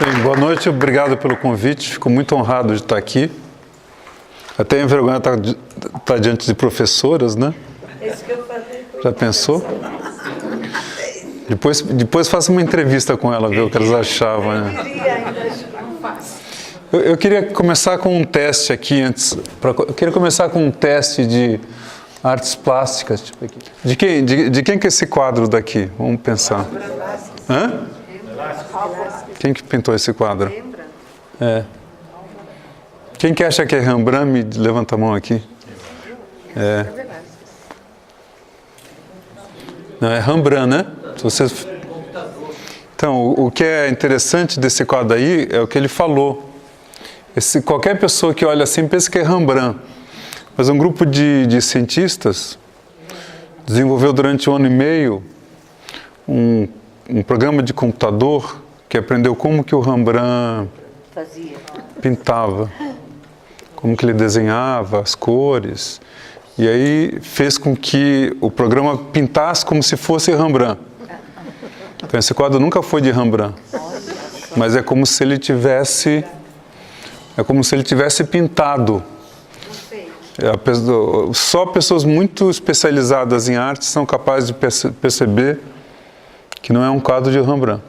Bem, boa noite, obrigado pelo convite, fico muito honrado de estar aqui. Até envergonhado de estar diante de professoras, né? É isso que eu falei. Já pensou? Depois faça uma entrevista com ela, ver o que elas achavam, né? Eu queria começar com um teste aqui antes. Eu queria começar com um teste de artes plásticas. Tipo aqui. De quem que é esse quadro daqui? Vamos pensar. Hã? Quem que pintou esse quadro? É. Quem que acha que é Rembrandt? Levanta a mão aqui. É. Não, é Rembrandt, né? Vocês... Então, o que é interessante desse quadro aí é o que ele falou. Qualquer pessoa que olha assim pensa que é Rembrandt. Mas um grupo de cientistas desenvolveu durante 1 ano e meio um programa de computador que aprendeu como que o Rembrandt pintava, como que ele desenhava as cores, e aí fez com que o programa pintasse como se fosse Rembrandt. Então esse quadro nunca foi de Rembrandt, mas é como se ele tivesse pintado. Só pessoas muito especializadas em arte são capazes de perceber que não é um quadro de Rembrandt.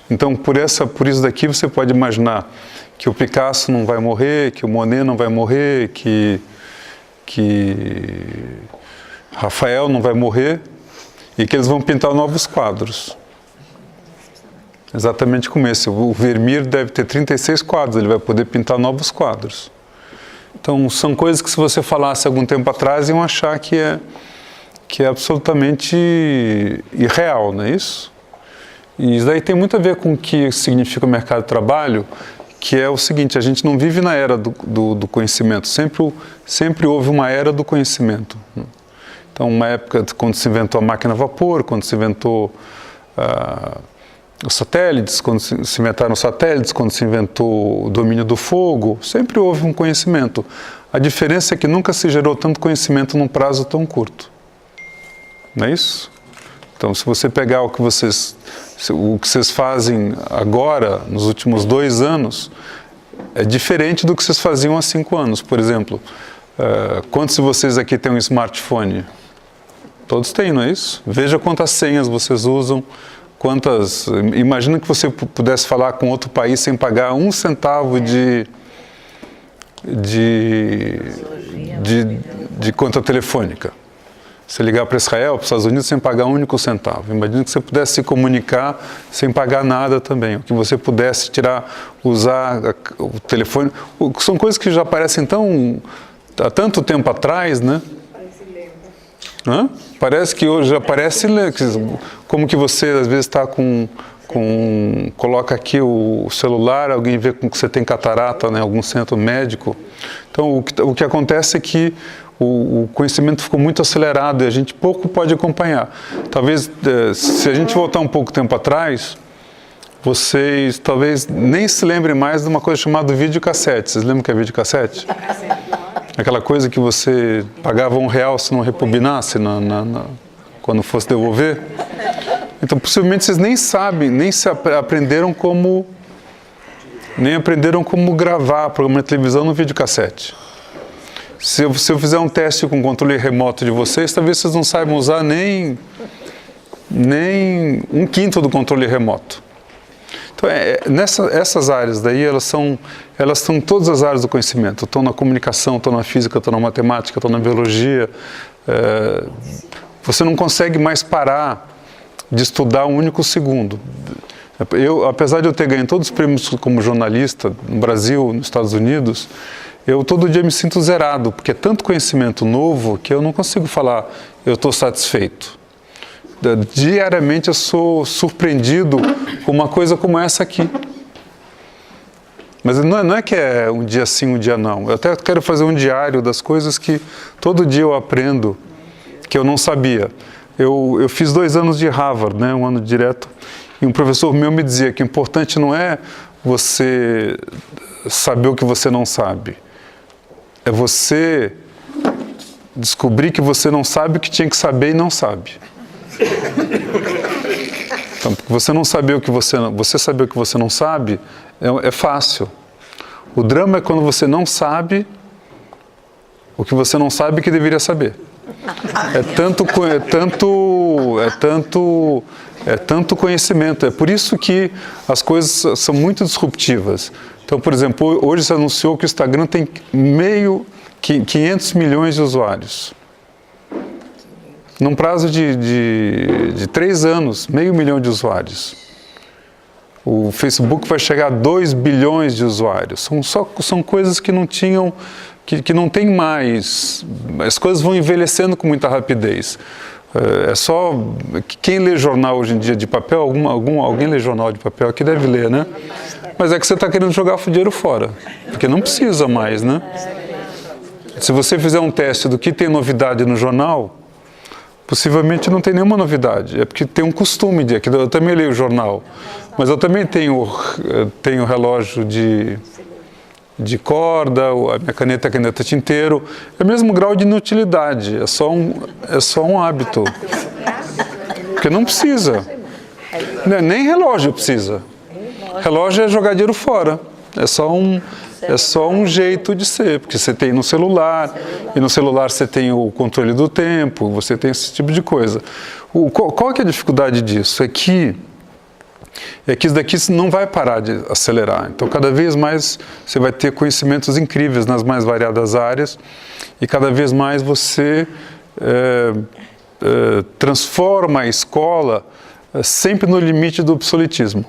Então, por isso daqui você pode imaginar que o Picasso não vai morrer, que o Monet não vai morrer, que Rafael não vai morrer e que eles vão pintar novos quadros. Exatamente como esse. O Vermeer deve ter 36 quadros, ele vai poder pintar novos quadros. Então, são coisas que se você falasse algum tempo atrás, iam achar que é absolutamente irreal, não é isso? E isso daí tem muito a ver com o que significa o mercado de trabalho, que é o seguinte: a gente não vive na era do conhecimento, sempre houve uma era do conhecimento. Então, uma época quando se inventou a máquina a vapor, quando se inventou os satélites, quando se inventaram os satélites, quando se inventou o domínio do fogo, sempre houve um conhecimento. A diferença é que nunca se gerou tanto conhecimento num prazo tão curto. Não é isso? Então, se você pegar o que vocês fazem agora, nos últimos 2 anos, é diferente do que vocês faziam há 5 anos. Por exemplo, quantos de vocês aqui têm um smartphone? Todos têm, não é isso? Veja quantas senhas vocês usam, imagina que você pudesse falar com outro país sem pagar 1 centavo de conta telefônica. Você ligar para Israel, para os Estados Unidos, sem pagar 1 único centavo. Imagina que você pudesse se comunicar sem pagar nada também. Que você pudesse usar o telefone. São coisas que já aparecem há tanto tempo atrás, né? Parece que hoje aparece, como que você às vezes está coloca aqui o celular, alguém vê que você tem catarata, né, algum centro médico. Então o que acontece é que o conhecimento ficou muito acelerado e a gente pouco pode acompanhar. Talvez, se a gente voltar um pouco tempo atrás, vocês talvez nem se lembrem mais de uma coisa chamada videocassete. Vocês lembram o que é videocassete? Aquela coisa que você pagava R$1 se não rebobinasse quando fosse devolver. Então, possivelmente, vocês nem sabem, aprenderam como gravar programa de televisão no videocassete. Se eu fizer um teste com o controle remoto de vocês, talvez vocês não saibam usar nem 1/5 do controle remoto. Então, essas áreas daí, elas estão todas as áreas do conhecimento. Estão na comunicação, estão na física, estão na matemática, estão na biologia. Você não consegue mais parar de estudar 1 único segundo. Apesar de eu ter ganho todos os prêmios como jornalista no Brasil, nos Estados Unidos, eu todo dia me sinto zerado, porque é tanto conhecimento novo que eu não consigo falar, eu estou satisfeito. Diariamente eu sou surpreendido com uma coisa como essa aqui. Mas não é que é um dia sim, um dia não. Eu até quero fazer um diário das coisas que todo dia eu aprendo, que eu não sabia. Eu fiz 2 anos de Harvard, né, 1 ano direto, e um professor meu me dizia que o importante não é você saber o que você não sabe. É você descobrir que você não sabe o que tinha que saber e não sabe. Então, porque você não saber o que você saber o que você não sabe é fácil. O drama é quando você não sabe o que você não sabe que deveria saber. É tanto conhecimento. É por isso que as coisas são muito disruptivas. Então, por exemplo, hoje se anunciou que o Instagram tem 500 milhões de usuários. Num prazo de 3 anos, 500 milhões de usuários. O Facebook vai chegar a 2 bilhões de usuários. São coisas que não tinham, que não tem mais. As coisas vão envelhecendo com muita rapidez. É só quem lê jornal hoje em dia de papel, alguém lê jornal de papel aqui deve ler, né? Mas é que você está querendo jogar o dinheiro fora, porque não precisa mais, né? Se você fizer um teste do que tem novidade no jornal, possivelmente não tem nenhuma novidade. É porque tem um costume de... Eu também leio o jornal, mas eu também tenho relógio de corda, a minha caneta é caneta tinteiro. É o mesmo grau de inutilidade, é só um hábito. Porque não precisa. Nem relógio precisa. Relógio é jogar dinheiro fora. É só um jeito de ser, porque você tem no celular, e no celular você tem o controle do tempo, você tem esse tipo de coisa. Qual que é a dificuldade disso? É que isso daqui não vai parar de acelerar. Então, cada vez mais você vai ter conhecimentos incríveis nas mais variadas áreas e cada vez mais você transforma a escola sempre no limite do obsoletismo.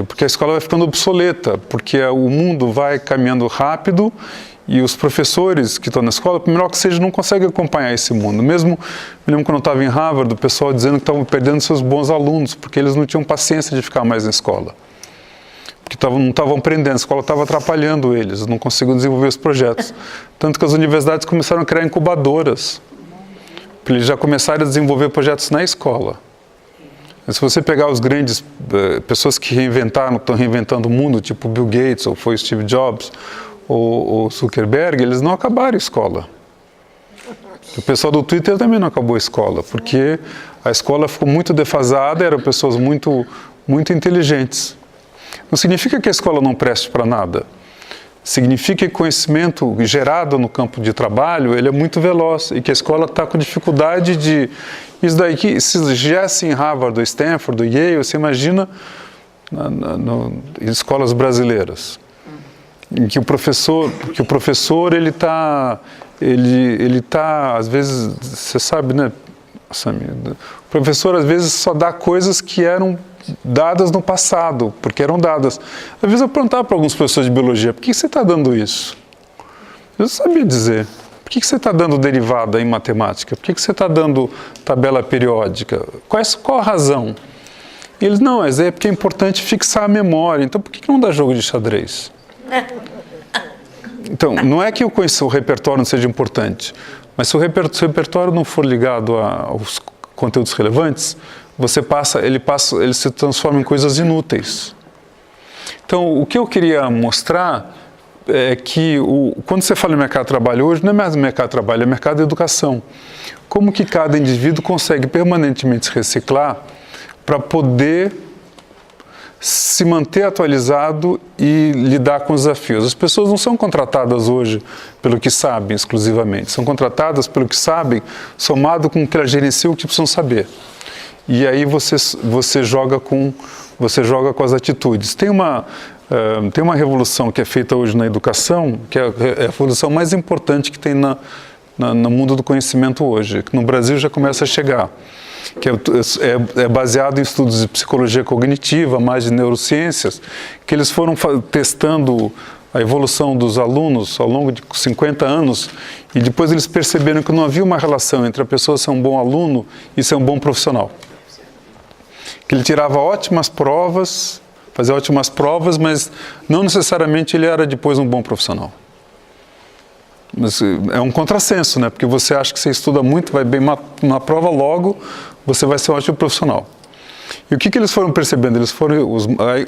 Porque a escola vai ficando obsoleta, porque o mundo vai caminhando rápido e os professores que estão na escola, por melhor que seja, não conseguem acompanhar esse mundo. Mesmo, me lembro quando eu estava em Harvard, o pessoal dizendo que estavam perdendo seus bons alunos, porque eles não tinham paciência de ficar mais na escola. Porque não estavam aprendendo, a escola estava atrapalhando eles, não conseguiam desenvolver os projetos. Tanto que as universidades começaram a criar incubadoras, para eles já começarem a desenvolver projetos na escola. Se você pegar os grandes pessoas que estão reinventando o mundo, tipo Bill Gates, ou foi Steve Jobs, ou Zuckerberg, eles não acabaram a escola. O pessoal do Twitter também não acabou a escola, porque a escola ficou muito defasada, eram pessoas muito inteligentes. Não significa que a escola não preste para nada. Significa que o conhecimento gerado no campo de trabalho ele é muito veloz e que a escola está com dificuldade de... Isso daí, se já em Harvard, ou Stanford, ou Yale, você imagina em escolas brasileiras, em que o professor ele tá, às vezes, você sabe, né, Samir? O professor às vezes só dá coisas que eram dadas no passado, porque eram dadas. Às vezes eu perguntava para alguns professores de biologia, por que você está dando isso? Eu não sabia dizer. Por que você está dando derivada em matemática? Por que você está dando tabela periódica? Qual a razão? E eles, não, é porque é importante fixar a memória. Então, por que não dá jogo de xadrez? Então, não é que o repertório não seja importante, mas se o repertório não for ligado aos conteúdos relevantes, ele se transforma em coisas inúteis. Então, o que eu queria mostrar é que quando você fala em mercado de trabalho hoje, não é mais mercado de trabalho, é mercado de educação. Como que cada indivíduo consegue permanentemente se reciclar para poder se manter atualizado e lidar com os desafios. As pessoas não são contratadas hoje pelo que sabem exclusivamente, são contratadas pelo que sabem, somado com o que elas gerenciam o que precisam saber. E aí você joga com as atitudes. Tem uma revolução que é feita hoje na educação, que é a revolução mais importante que tem no mundo do conhecimento hoje, que no Brasil já começa a chegar, que é baseado em estudos de psicologia cognitiva, mais de neurociências, que eles foram testando a evolução dos alunos ao longo de 50 anos e depois eles perceberam que não havia uma relação entre a pessoa ser um bom aluno e ser um bom profissional. Que ele tirava ótimas provas, fazia ótimas provas, mas não necessariamente ele era depois um bom profissional. Mas é um contrassenso, né? Porque você acha que você estuda muito, vai bem na prova, logo você vai ser um ótimo profissional. E o que eles foram percebendo?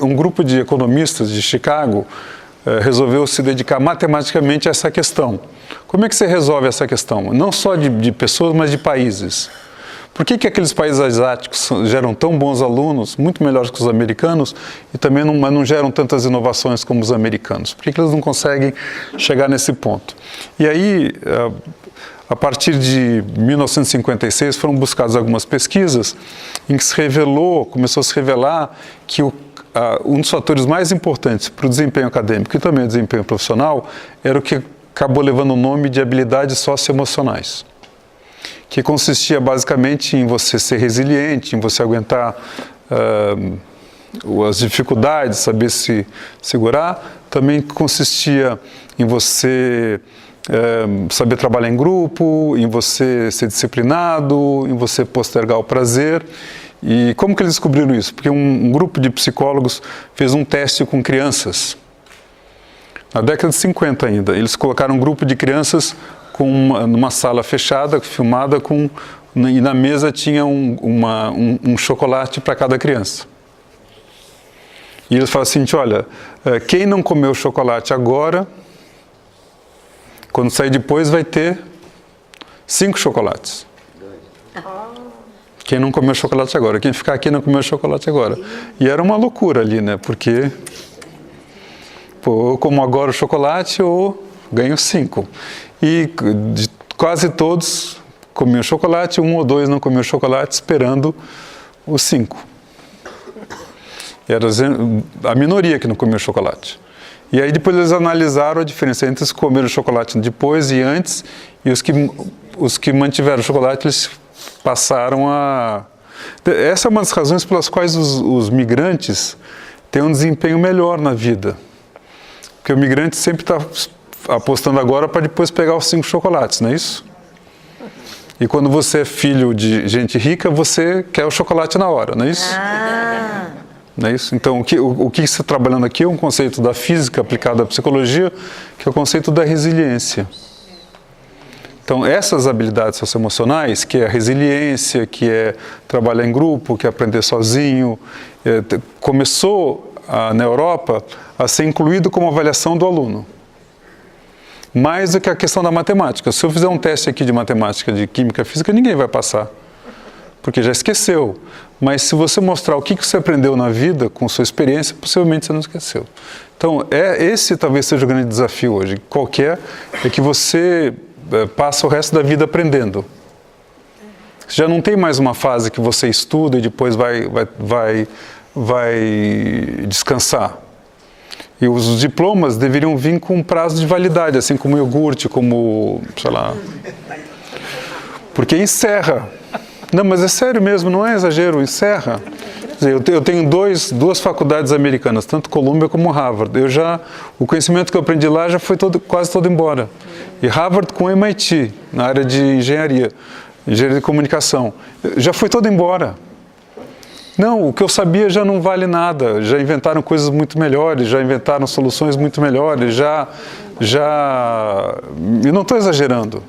Um grupo de economistas de Chicago resolveu se dedicar matematicamente a essa questão. Como é que você resolve essa questão? Não só de pessoas, mas de países. Por que aqueles países asiáticos geram tão bons alunos, muito melhores que os americanos, e também não geram tantas inovações como os americanos? Por que eles não conseguem chegar nesse ponto? E aí, a partir de 1956, foram buscadas algumas pesquisas em que começou a se revelar que um dos fatores mais importantes para o desempenho acadêmico e também o desempenho profissional era o que acabou levando o nome de habilidades socioemocionais, que consistia basicamente em você ser resiliente, em você aguentar as dificuldades, saber se segurar. Também consistia em você saber trabalhar em grupo, em você ser disciplinado, em você postergar o prazer. E como que eles descobriram isso? Porque um grupo de psicólogos fez um teste com crianças, na década de 50 ainda. Eles colocaram um grupo de crianças numa sala fechada, filmada, e na mesa tinha um chocolate para cada criança. E eles falaram assim, olha, quem não comeu chocolate agora, quando sair depois vai ter 5 chocolates. Quem não comeu chocolate agora, quem ficar aqui não comeu chocolate agora. E era uma loucura ali, né? Porque, eu como agora o chocolate ou ganho 5. E quase todos comiam chocolate, 1 ou 2 não comiam chocolate, esperando os 5. Era a minoria que não comia chocolate. E aí depois eles analisaram a diferença entre os que comeram chocolate depois e antes, e os que mantiveram o chocolate, eles passaram a... Essa é uma das razões pelas quais os migrantes têm um desempenho melhor na vida. Porque o migrante sempre está apostando agora para depois pegar os 5 chocolates, não é isso? E quando você é filho de gente rica, você quer o chocolate na hora, não é isso? Não é isso? Então, o que você está trabalhando aqui é um conceito da física aplicado à psicologia, que é o conceito da resiliência. Então, essas habilidades socioemocionais, que é a resiliência, que é trabalhar em grupo, que é aprender sozinho, começou na Europa a ser incluído como avaliação do aluno. Mais do que a questão da matemática. Se eu fizer um teste aqui de matemática, de química, física, ninguém vai passar, porque já esqueceu. Mas se você mostrar o que você aprendeu na vida, com sua experiência, possivelmente você não esqueceu. Então, esse talvez seja o grande desafio hoje. Qualquer é que você passa o resto da vida aprendendo. Já não tem mais uma fase que você estuda e depois vai descansar. E os diplomas deveriam vir com prazo de validade, assim como iogurte, como, sei lá. Porque encerra. Não, mas é sério mesmo, não é exagero, encerra. Quer dizer, eu tenho duas faculdades americanas, tanto Columbia como Harvard. O conhecimento que eu aprendi lá já foi quase todo embora. E Harvard com MIT, na área de engenharia de comunicação, já foi todo embora. Não, o que eu sabia já não vale nada, já inventaram coisas muito melhores, já inventaram soluções muito melhores, eu não estou exagerando.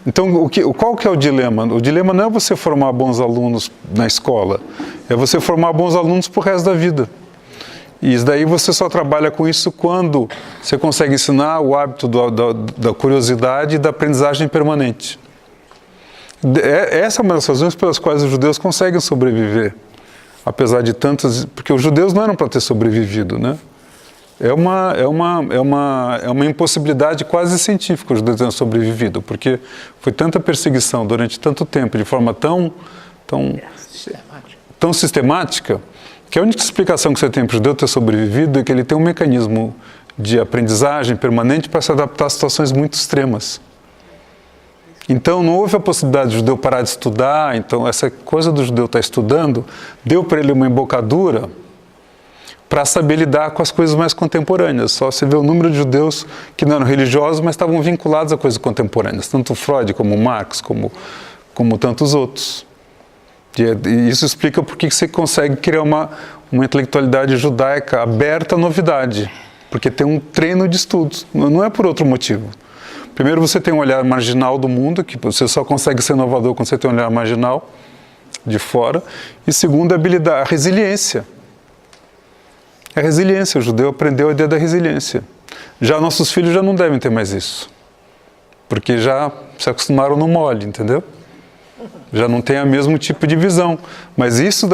Então, qual que é o dilema? O dilema não é você formar bons alunos na escola, é você formar bons alunos para o resto da vida. E daí você só trabalha com isso quando você consegue ensinar o hábito da curiosidade e da aprendizagem permanente. Essa é uma das razões pelas quais os judeus conseguem sobreviver, apesar de tantas... Porque os judeus não eram para ter sobrevivido, né? É uma impossibilidade quase científica os judeus terem sobrevivido, porque foi tanta perseguição durante tanto tempo, de forma tão sistemática, que a única explicação que você tem para o judeu ter sobrevivido é que ele tem um mecanismo de aprendizagem permanente para se adaptar a situações muito extremas. Então, não houve a possibilidade do judeu parar de estudar. Então, essa coisa do judeu estar estudando deu para ele uma embocadura para saber lidar com as coisas mais contemporâneas. Só você vê o número de judeus que não eram religiosos, mas estavam vinculados a coisas contemporâneas, tanto Freud como Marx, como tantos outros. E isso explica por que você consegue criar uma intelectualidade judaica aberta à novidade, porque tem um treino de estudos, não é por outro motivo. Primeiro, você tem um olhar marginal do mundo, que você só consegue ser inovador quando você tem um olhar marginal de fora. E segundo, a resiliência. A resiliência, o judeu aprendeu a ideia da resiliência. Já nossos filhos já não devem ter mais isso, porque já se acostumaram no mole, entendeu? Já não tem o mesmo tipo de visão. Mas isso,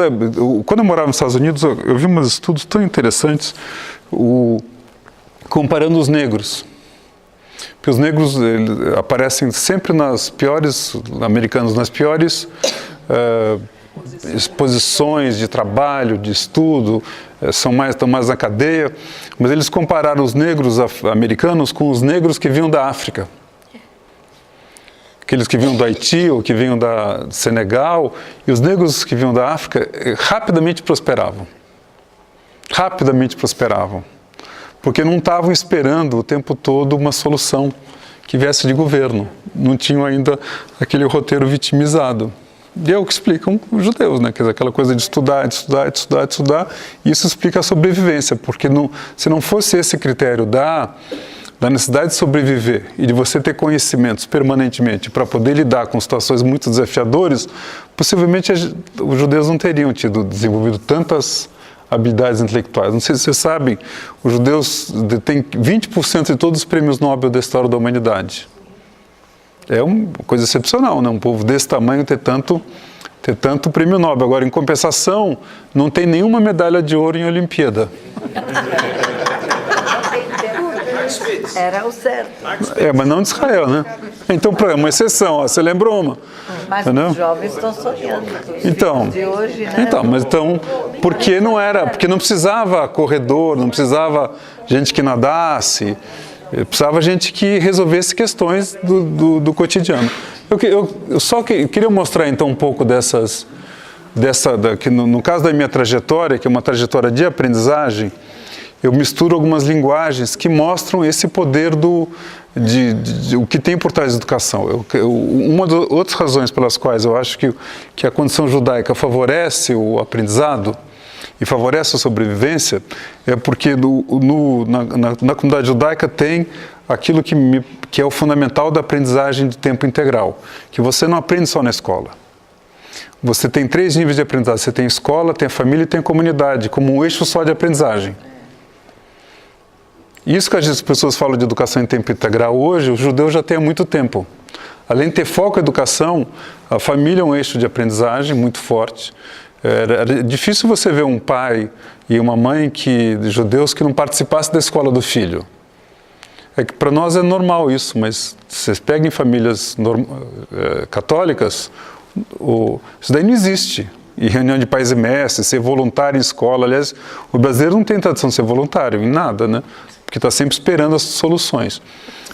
quando eu morava nos Estados Unidos, eu vi uns estudos tão interessantes comparando os negros. Porque os negros aparecem sempre nas piores, americanos nas piores exposições de trabalho, de estudo, estão mais na cadeia, mas eles compararam os negros americanos com os negros que vinham da África. Aqueles que vinham do Haiti ou que vinham do Senegal, e os negros que vinham da África rapidamente prosperavam. Rapidamente prosperavam. Porque não estavam esperando o tempo todo uma solução que viesse de governo. Não tinham ainda aquele roteiro vitimizado. E é o que explicam os judeus, né? Quer dizer, aquela coisa de estudar, e isso explica a sobrevivência, porque se não fosse esse critério da necessidade de sobreviver e de você ter conhecimentos permanentemente para poder lidar com situações muito desafiadoras, possivelmente os judeus não teriam desenvolvido tantas habilidades intelectuais. Não sei se vocês sabem, os judeus detêm 20% de todos os prêmios Nobel da história da humanidade. É uma coisa excepcional, né? Um povo desse tamanho ter tanto prêmio Nobel. Agora, em compensação, não tem nenhuma medalha de ouro em Olimpíada. Era o certo. Mas não de Israel, né? Então, é uma exceção, ó, você lembrou uma. Mas os jovens estão sonhando. Então, de hoje, né? Porque não precisava corredor, não precisava gente que nadasse, precisava gente que resolvesse questões do cotidiano. Eu só queria mostrar então um pouco que no caso da minha trajetória, que é uma trajetória de aprendizagem, eu misturo algumas linguagens que mostram esse poder o que tem por trás da educação. Uma das outras razões pelas quais eu acho que a condição judaica favorece o aprendizado e favorece a sobrevivência é porque na comunidade judaica tem aquilo que é o fundamental da aprendizagem de tempo integral, que você não aprende só na escola. Você tem 3 níveis de aprendizagem. Você tem escola, tem a família e tem a comunidade, como um eixo só de aprendizagem. Isso que as pessoas falam de educação em tempo integral hoje, o judeu já tem há muito tempo. Além de ter foco em educação, a família é um eixo de aprendizagem muito forte. Era difícil você ver um pai e uma mãe de judeus que não participassem da escola do filho. É que para nós é normal isso, mas se vocês pegam em famílias católicas, isso daí não existe. Em reunião de pais e mestres, ser voluntário em escola. Aliás, o brasileiro não tem tradição de ser voluntário em nada, né? Porque está sempre esperando as soluções.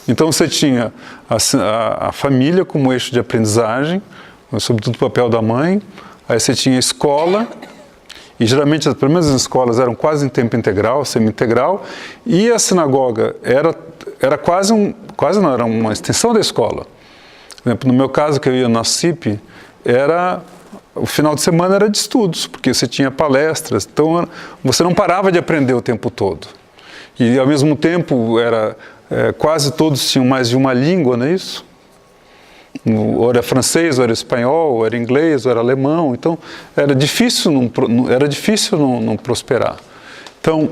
Então você tinha a família como eixo de aprendizagem, sobretudo o papel da mãe. Aí você tinha a escola, e geralmente as primeiras escolas eram quase em tempo integral, semi-integral, e a sinagoga era quase não, era uma extensão da escola. Por exemplo, no meu caso, que eu ia na CIP, o final de semana era de estudos, porque você tinha palestras, então você não parava de aprender o tempo todo. E ao mesmo tempo, quase todos tinham mais de uma língua, não é isso? Ou era francês, ou era espanhol, ou era inglês, ou era alemão. Então, era difícil não prosperar. Então,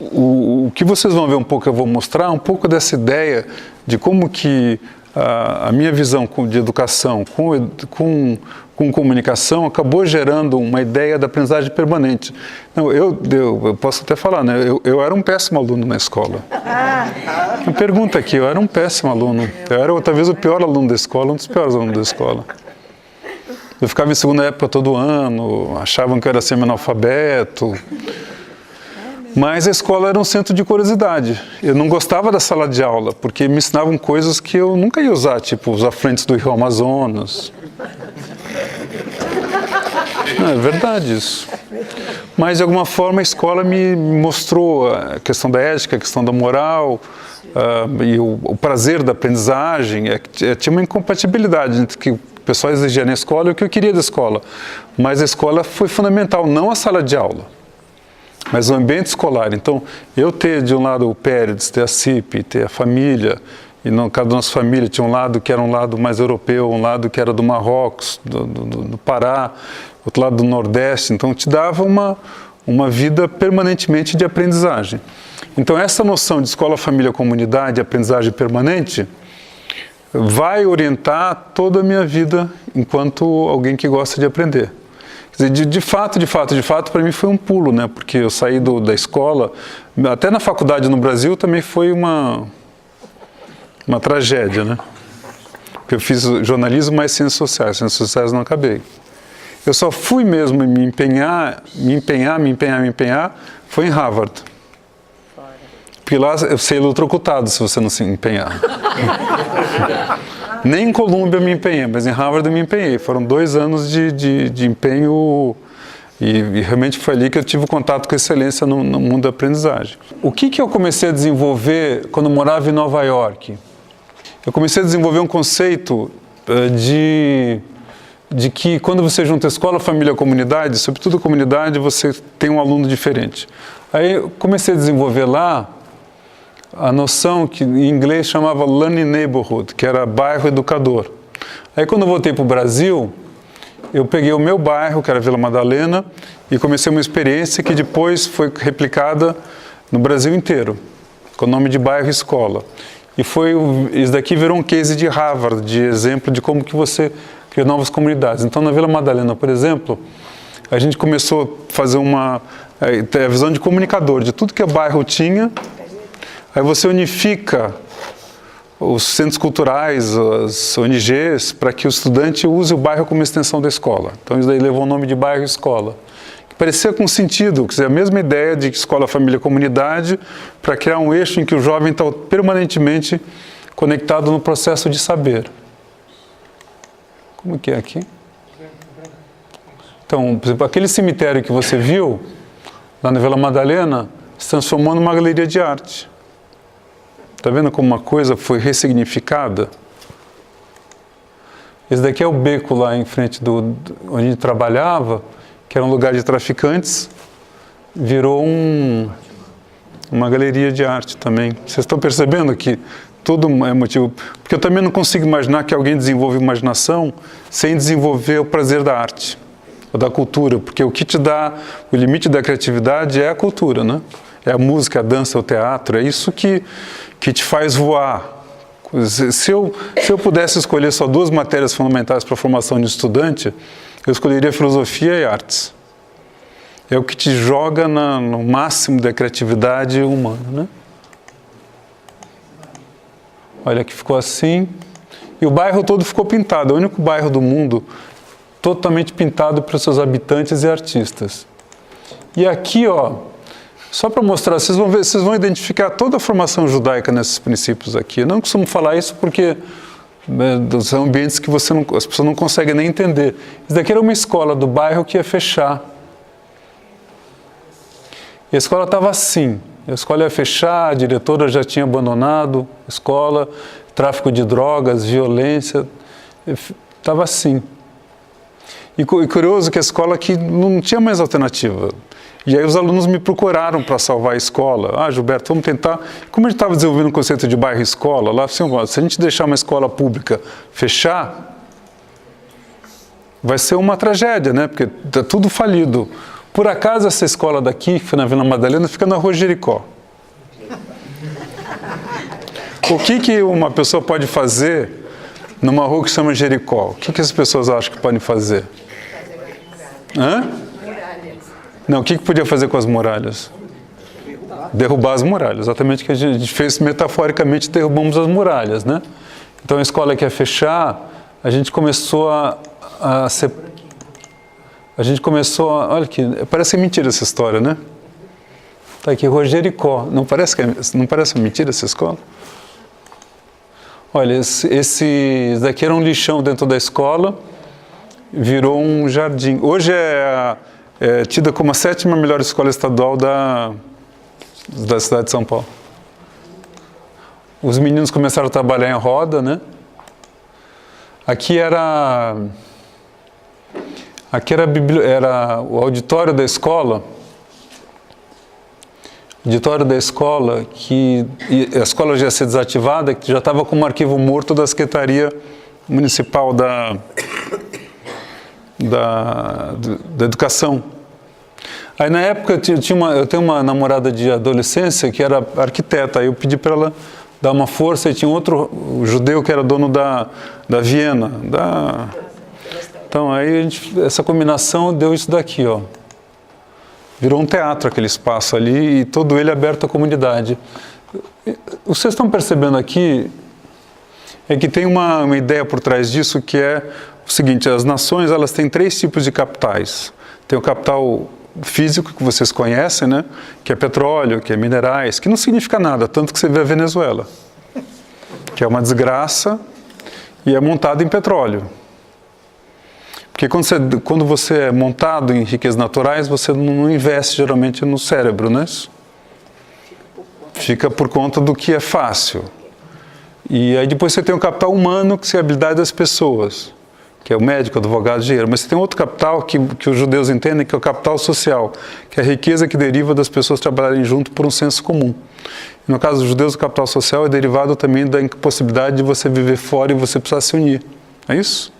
o que vocês vão ver um pouco, eu vou mostrar um pouco dessa ideia de como que a minha visão de educação com comunicação acabou gerando uma ideia da aprendizagem permanente. Não, eu posso até falar, né? Eu era um péssimo aluno na escola. Me pergunta aqui, eu era um péssimo aluno. Eu era talvez o pior aluno da escola, um dos piores alunos da escola. Eu ficava em segunda época todo ano, achavam que eu era semi-analfabeto. Mas a escola era um centro de curiosidade. Eu não gostava da sala de aula, porque me ensinavam coisas que eu nunca ia usar, tipo os afluentes do Rio Amazonas. Não, é verdade isso. Mas, de alguma forma, a escola me mostrou a questão da ética, a questão da moral, e o prazer da aprendizagem. Tinha uma incompatibilidade entre o que o pessoal exigia na escola e o que eu queria da escola. Mas a escola foi fundamental, não a sala de aula, mas o ambiente escolar. Então, eu ter de um lado o Pérez, ter a CIP, ter a família, e no caso da nossa família tinha um lado que era um lado mais europeu, um lado que era do Marrocos, do Pará, outro lado do Nordeste, então te dava uma vida permanentemente de aprendizagem. Então essa noção de escola, família, comunidade, aprendizagem permanente, vai orientar toda a minha vida enquanto alguém que gosta de aprender. Quer dizer, de fato, para mim foi um pulo, né? Porque eu saí da escola, até na faculdade no Brasil também foi uma tragédia, né? Porque eu fiz jornalismo mais ciências sociais não acabei. Eu só fui mesmo me empenhar, foi em Harvard. Porque lá eu sei eletrocutado se você não se empenhar. Nem em Colômbia eu me empenhei, mas em Harvard eu me empenhei. Foram 2 anos de empenho e realmente foi ali que eu tive contato com excelência no mundo da aprendizagem. O que eu comecei a desenvolver quando eu morava em Nova York? Eu comecei a desenvolver um conceito de que quando você junta escola, família, comunidade, sobretudo comunidade, você tem um aluno diferente. Aí eu comecei a desenvolver lá a noção que em inglês chamava Learning Neighborhood, que era bairro educador. Aí quando eu voltei para o Brasil, eu peguei o meu bairro, que era Vila Madalena, e comecei uma experiência que depois foi replicada no Brasil inteiro, com o nome de bairro escola. E isso daqui virou um case de Harvard, de exemplo de como que você cria novas comunidades. Então na Vila Madalena, por exemplo, a gente começou a fazer a visão de comunicador, de tudo que o bairro tinha. Aí você unifica os centros culturais, as ONGs, para que o estudante use o bairro como extensão da escola. Então isso daí levou o nome de bairro escola. Que parecia com sentido, quer dizer, a mesma ideia de escola, família, comunidade, para criar um eixo em que o jovem está permanentemente conectado no processo de saber. Como que é aqui? Então, por exemplo, aquele cemitério que você viu, lá na Vila Madalena, se transformou numa galeria de arte. Está vendo como uma coisa foi ressignificada? Esse daqui é o beco lá em frente onde a gente trabalhava, que era um lugar de traficantes, virou uma galeria de arte também. Vocês estão percebendo que tudo é motivo... Porque eu também não consigo imaginar que alguém desenvolva imaginação sem desenvolver o prazer da arte, ou da cultura, porque o que te dá o limite da criatividade é a cultura, né? É a música, a dança, o teatro, é isso que te faz voar. Se eu pudesse escolher só 2 matérias fundamentais para a formação de estudante, eu escolheria filosofia e artes. É o que te joga no máximo da criatividade humana, né? Olha, aqui ficou assim. E o bairro todo ficou pintado. É o único bairro do mundo totalmente pintado para os seus habitantes e artistas. E aqui, ó, só para mostrar, vocês vão ver, vocês vão identificar toda a formação judaica nesses princípios aqui. Eu não costumo falar isso porque são ambientes que as pessoas não conseguem nem entender. Isso daqui era uma escola do bairro que ia fechar. E a escola estava assim. A escola ia fechar, a diretora já tinha abandonado a escola, tráfico de drogas, violência. Estava assim. E curioso que a escola aqui não tinha mais alternativa. E aí os alunos me procuraram para salvar a escola. Ah, Gilberto, vamos tentar... Como a gente estava desenvolvendo o conceito de bairro-escola, lá, assim, se a gente deixar uma escola pública fechar, vai ser uma tragédia, né? Porque está tudo falido. Por acaso, essa escola daqui, que foi na Vila Madalena, fica na Rua Jericó. O que uma pessoa pode fazer numa rua que se chama Jericó? O que as pessoas acham que podem fazer? Hã? Não, o que podia fazer com as muralhas? Derrubar as muralhas, exatamente o que a gente fez metaforicamente, derrubamos as muralhas, né? Então a escola que ia fechar, a gente começou olha que parece mentira essa história, né? Tá aqui, Rua Jericó, não parece mentira essa escola? Olha, esse daqui era um lixão dentro da escola, virou um jardim. Hoje é tida como a 7ª melhor escola estadual da cidade de São Paulo. Os meninos começaram a trabalhar em roda, né? Aqui era o auditório da escola. Que a escola já ia ser desativada, que já estava como arquivo morto da Secretaria Municipal da Educação. Aí na época eu tenho uma namorada de adolescência que era arquiteta, aí eu pedi para ela dar uma força, e tinha outro judeu que era dono da Viena. Então, aí essa combinação deu isso daqui, ó. Virou um teatro aquele espaço ali, e todo ele aberto à comunidade. Vocês estão percebendo aqui é que tem uma ideia por trás disso, que é o seguinte: as nações, elas têm 3 tipos de capitais. Tem o capital físico, que vocês conhecem, né? Que é petróleo, que é minerais, que não significa nada, tanto que você vê a Venezuela, que é uma desgraça e é montado em petróleo. Porque quando você é montado em riquezas naturais, você não investe geralmente no cérebro, né? Fica por conta do que é fácil. E aí depois você tem o capital humano, que é a habilidade das pessoas, que é o médico, o advogado, o dinheiro. Mas você tem outro capital que os judeus entendem, que é o capital social, que é a riqueza que deriva das pessoas trabalharem junto por um senso comum. E no caso dos judeus, o capital social é derivado também da impossibilidade de você viver fora e você precisar se unir. É isso?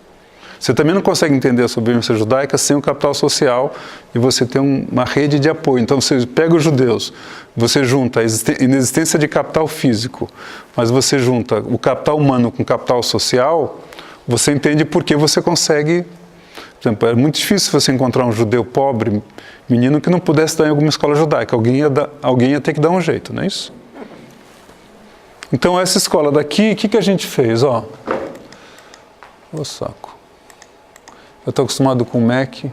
Você também não consegue entender a sobrevivência judaica sem o capital social e você tem uma rede de apoio. Então você pega os judeus, você junta a inexistência de capital físico, mas você junta o capital humano com o capital social, você entende por que você consegue. Por exemplo, é muito difícil você encontrar um judeu pobre, menino, que não pudesse dar em alguma escola judaica. Alguém ia ter que dar um jeito, não é isso? Então essa escola daqui, o que a gente fez? Ó, o saco. Eu estou acostumado com o Mac. O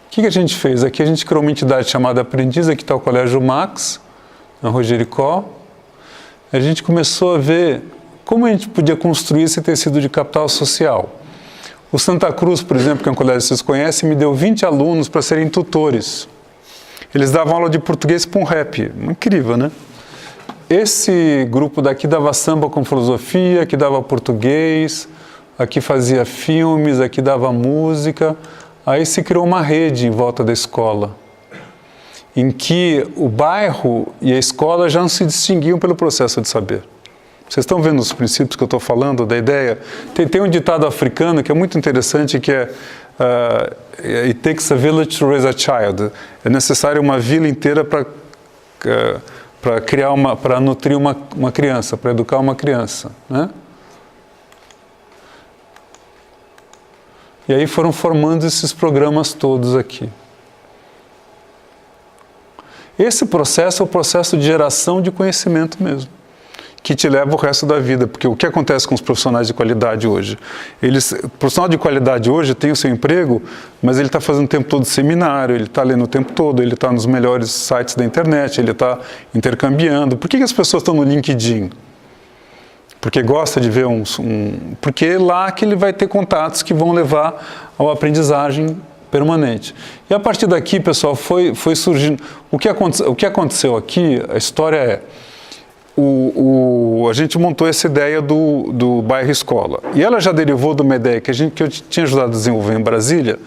que a gente fez? Aqui a gente criou uma entidade chamada Aprendiz, aqui está o Colégio Max, na Rua Jericó. A gente começou a ver como a gente podia construir esse tecido de capital social. O Santa Cruz, por exemplo, que é um colégio que vocês conhecem, me deu 20 alunos para serem tutores. Eles davam aula de português para um rap. Incrível, né? Esse grupo daqui dava samba com filosofia, que dava português, aqui fazia filmes, aqui dava música. Aí se criou uma rede em volta da escola, em que o bairro e a escola já não se distinguiam pelo processo de saber. Vocês estão vendo os princípios que eu estou falando, da ideia? Tem um ditado africano que é muito interessante, que é It takes a village to raise a child. É necessário uma vila inteira para nutrir uma criança, para educar uma criança, né? E aí foram formando esses programas todos aqui. Esse processo é o processo de geração de conhecimento mesmo, que te leva o resto da vida. Porque o que acontece com os profissionais de qualidade hoje? O profissional de qualidade hoje tem o seu emprego, mas ele está fazendo o tempo todo seminário, ele está lendo o tempo todo, ele está nos melhores sites da internet, ele está intercambiando. Por que as pessoas estão no LinkedIn? Porque gosta de ver porque é lá que ele vai ter contatos que vão levar à aprendizagem permanente. E a partir daqui, pessoal, foi surgindo. O que aconteceu aqui, a história é, a gente montou essa ideia do bairro escola. E ela já derivou de uma ideia que eu tinha ajudado a desenvolver em Brasília,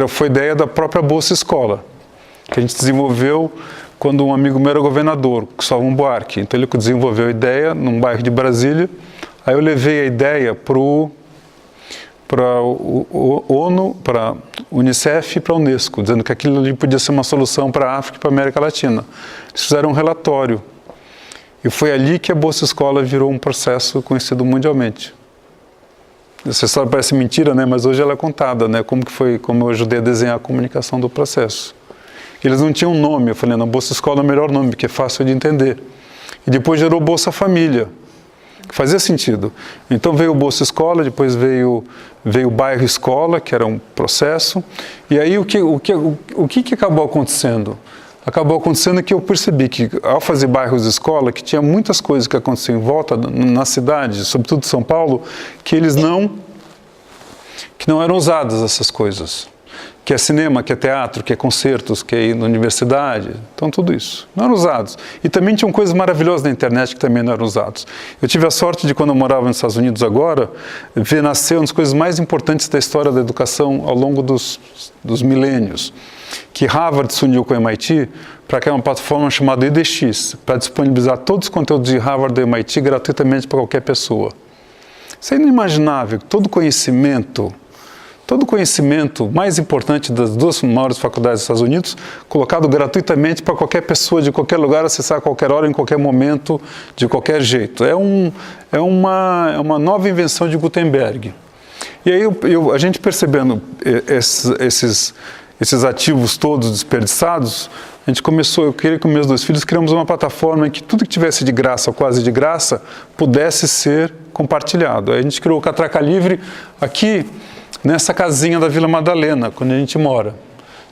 foi a ideia da própria Bolsa Escola, que a gente desenvolveu quando um amigo meu era governador, Cristóvão Buarque. Então ele desenvolveu a ideia num bairro de Brasília. Aí eu levei a ideia para a ONU, para a Unicef e para a Unesco, dizendo que aquilo ali podia ser uma solução para a África e para a América Latina. Eles fizeram um relatório. E foi ali que a Bolsa Escola virou um processo conhecido mundialmente. Essa história parece mentira, né? Mas hoje ela é contada, né? Como eu ajudei a desenhar a comunicação do processo. Eles não tinham nome. Eu falei, não, Bolsa Escola é o melhor nome, porque é fácil de entender. E depois gerou Bolsa Família, que fazia sentido. Então veio o Bolsa Escola, depois veio o Bairro Escola, que era um processo. E aí o que acabou acontecendo? Acabou acontecendo que eu percebi que, ao fazer bairros escola, que tinha muitas coisas que aconteciam em volta, na cidade, sobretudo São Paulo, que não eram usadas essas coisas. Que é cinema, que é teatro, que é concertos, que é ir na universidade. Então, tudo isso. Não eram usados. E também tinham coisas maravilhosas na internet que também não eram usados. Eu tive a sorte de, quando eu morava nos Estados Unidos agora, ver nascer uma das coisas mais importantes da história da educação ao longo dos milênios. Que Harvard se uniu com o MIT para criar uma plataforma chamada EDX, para disponibilizar todos os conteúdos de Harvard e MIT gratuitamente para qualquer pessoa. Isso é inimaginável. Todo conhecimento, todo o conhecimento mais importante das 2 maiores faculdades dos Estados Unidos, colocado gratuitamente para qualquer pessoa, de qualquer lugar, acessar a qualquer hora, em qualquer momento, de qualquer jeito. É uma nova invenção de Gutenberg. E aí a gente percebendo esses ativos todos desperdiçados, a gente começou, eu queria com meus 2 filhos, criamos uma plataforma em que tudo que tivesse de graça ou quase de graça pudesse ser compartilhado. Aí a gente criou o Catraca Livre aqui, nessa casinha da Vila Madalena, quando a gente mora.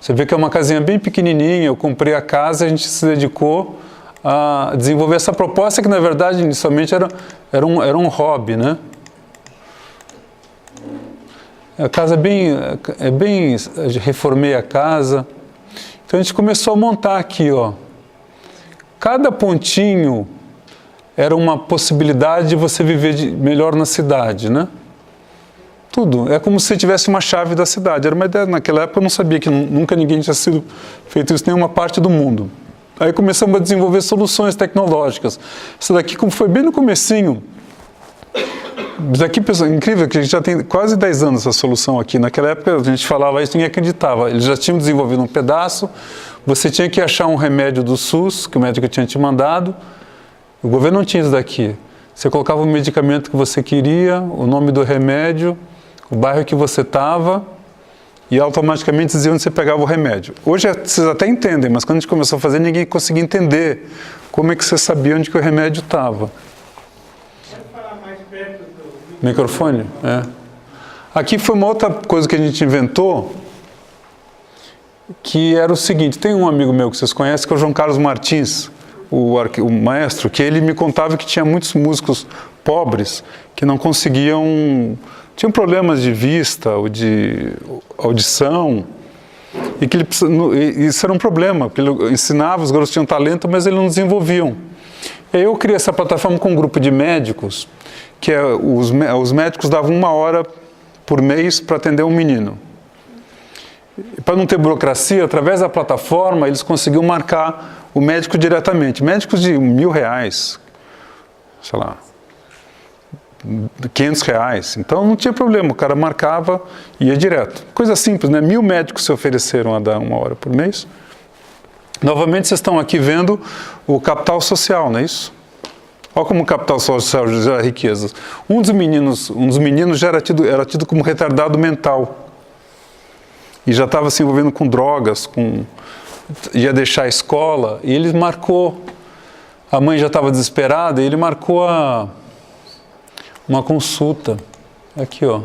Você vê que é uma casinha bem pequenininha, eu comprei a casa, a gente se dedicou a desenvolver essa proposta que, na verdade, inicialmente era um hobby, né? A casa reformei a casa. Então a gente começou a montar aqui, ó. Cada pontinho era uma possibilidade de você viver melhor na cidade, né? Tudo. É como se tivesse uma chave da cidade. Era uma ideia, naquela época eu não sabia que nunca ninguém tinha sido feito isso em nenhuma parte do mundo. Aí começamos a desenvolver soluções tecnológicas. Isso daqui, como foi bem no comecinho, isso daqui, pessoal, incrível que a gente já tem quase 10 anos essa solução aqui. Naquela época a gente falava isso, ninguém acreditava. Eles já tinham desenvolvido um pedaço, você tinha que achar um remédio do SUS, que o médico tinha te mandado. O governo não tinha isso daqui. Você colocava o medicamento que você queria, o nome do remédio, o bairro que você estava, e automaticamente dizia onde você pegava o remédio. Hoje vocês até entendem, mas quando a gente começou a fazer, ninguém conseguia entender como é que você sabia onde que o remédio estava. Microfone? É. Aqui foi uma outra coisa que a gente inventou, que era o seguinte, tem um amigo meu que vocês conhecem, que é o João Carlos Martins, o maestro, que ele me contava que tinha muitos músicos pobres que não conseguiam, tinham problemas de vista ou de audição, e que isso era um problema, porque ele ensinava, os garotos tinham talento, mas eles não desenvolviam. E aí eu criei essa plataforma com um grupo de médicos, que os médicos davam 1 hora por mês para atender um menino. Para não ter burocracia, através da plataforma, eles conseguiam marcar o médico diretamente. Médicos de R$1.000, sei lá, R$500. Então não tinha problema, o cara marcava e ia direto. Coisa simples, né? 1.000 médicos se ofereceram a dar 1 hora por mês. Novamente vocês estão aqui vendo o capital social, não é isso? Olha como o capital social gera riquezas. Um dos meninos já era tido como retardado mental. E já estava se envolvendo com drogas, ia deixar a escola, e ele marcou. A mãe já estava desesperada, e ele marcou uma consulta. Aqui, ó.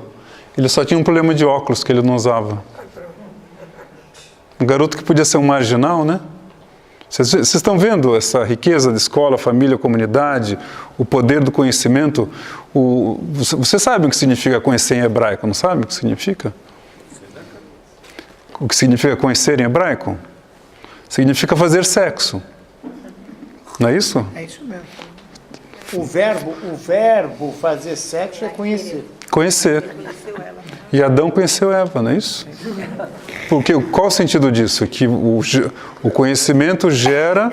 Ele só tinha um problema de óculos que ele não usava. Um garoto que podia ser um marginal, né? Vocês estão vendo essa riqueza de escola, família, comunidade, o poder do conhecimento? Vocês sabem o que significa conhecer em hebraico, não sabem o que significa? O que significa conhecer em hebraico? Significa fazer sexo. Não é isso? É isso mesmo. O verbo fazer sexo é conhecer. Conhecer. E Adão conheceu Eva, não é isso? Porque qual o sentido disso? Que o conhecimento gera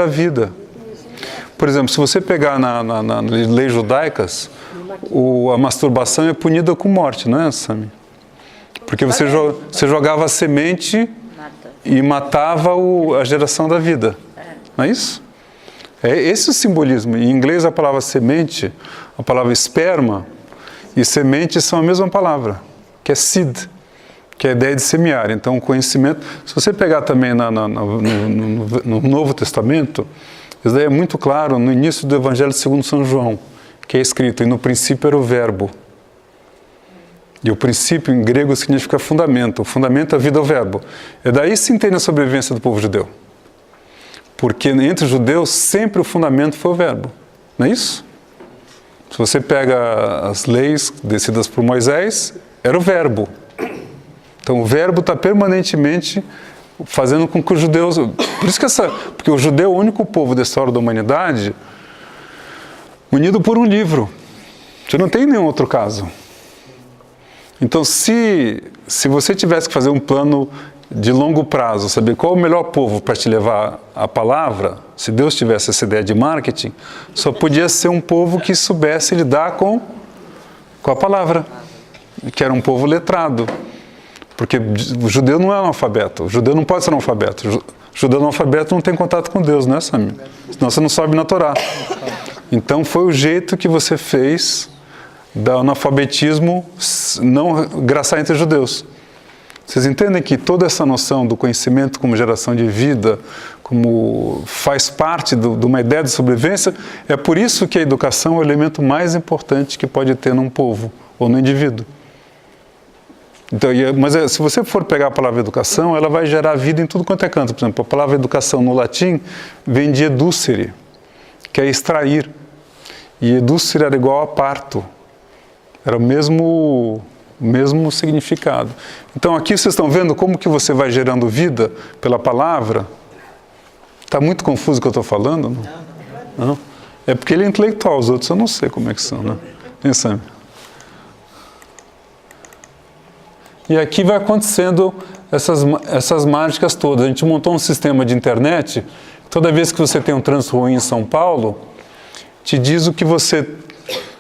vida. Por exemplo, se você pegar nas leis judaicas, a masturbação é punida com morte, não é, Sami? Porque você jogava a semente e matava a geração da vida. Não é isso? É esse o simbolismo. Em inglês a palavra semente, a palavra esperma e semente são a mesma palavra, que é seed, que é a ideia de semear. Então o conhecimento, se você pegar também no Novo Testamento, isso daí é muito claro no início do Evangelho segundo São João, que é escrito, e no princípio era o verbo. E o princípio em grego significa fundamento. O fundamento é a vida ao verbo. E daí se entende a sobrevivência do povo judeu. Porque entre os judeus sempre o fundamento foi o verbo. Não é isso? Se você pega as leis descidas por Moisés, era o verbo. Então o verbo está permanentemente fazendo com que os judeus... Por isso que porque o judeu é o único povo da história da humanidade unido por um livro. Você não tem nenhum outro caso. Então, se você tivesse que fazer um plano de longo prazo, saber qual é o melhor povo para te levar a palavra, se Deus tivesse essa ideia de marketing, só podia ser um povo que soubesse lidar com a palavra. que era um povo letrado. Porque o judeu não é analfabeto, o judeu não pode ser analfabeto. O judeu analfabeto não tem contato com Deus, né, Sami? Senão você não sobe na Torá. Então foi o jeito que você fez do analfabetismo não graçar entre judeus. Vocês entendem que toda essa noção do conhecimento como geração de vida, como faz parte de uma ideia de sobrevivência, é por isso que a educação é o elemento mais importante que pode ter num povo ou no indivíduo. Então, mas se você for pegar a palavra educação, ela vai gerar vida em tudo quanto é canto. Por exemplo, a palavra educação no latim vem de educere, que é extrair. E educere era igual a parto. Era o mesmo significado. Então aqui vocês estão vendo como que você vai gerando vida pela palavra? Está muito confuso o que eu estou falando? Não? É porque ele é intelectual, os outros eu não sei como é que são, né? Pensando. E aqui vai acontecendo essas mágicas todas. A gente montou um sistema de internet, toda vez que você tem um trânsito ruim em São Paulo, te diz o que você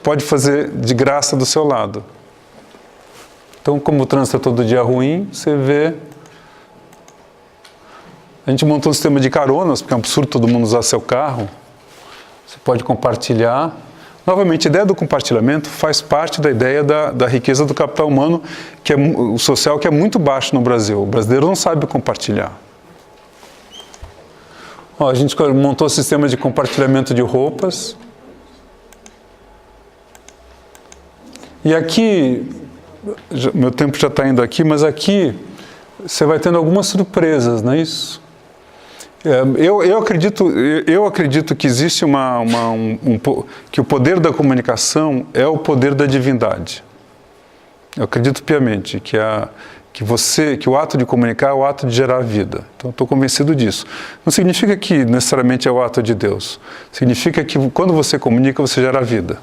pode fazer de graça do seu lado. Então, como o trânsito é todo dia ruim, você vê... A gente montou um sistema de caronas, porque é um absurdo todo mundo usar seu carro. Você pode compartilhar. Novamente, a ideia do compartilhamento faz parte da ideia da riqueza do capital humano, que é o social, que é muito baixo no Brasil. O brasileiro não sabe compartilhar. Ó, a gente montou um sistema de compartilhamento de roupas. E aqui, meu tempo já está indo aqui, mas aqui você vai tendo algumas surpresas, não é isso? Eu acredito que existe que o poder da comunicação é o poder da divindade. Eu acredito piamente que o ato de comunicar é o ato de gerar vida. Então, estou convencido disso. Não significa que necessariamente é o ato de Deus. Significa que quando você comunica, você gera vida.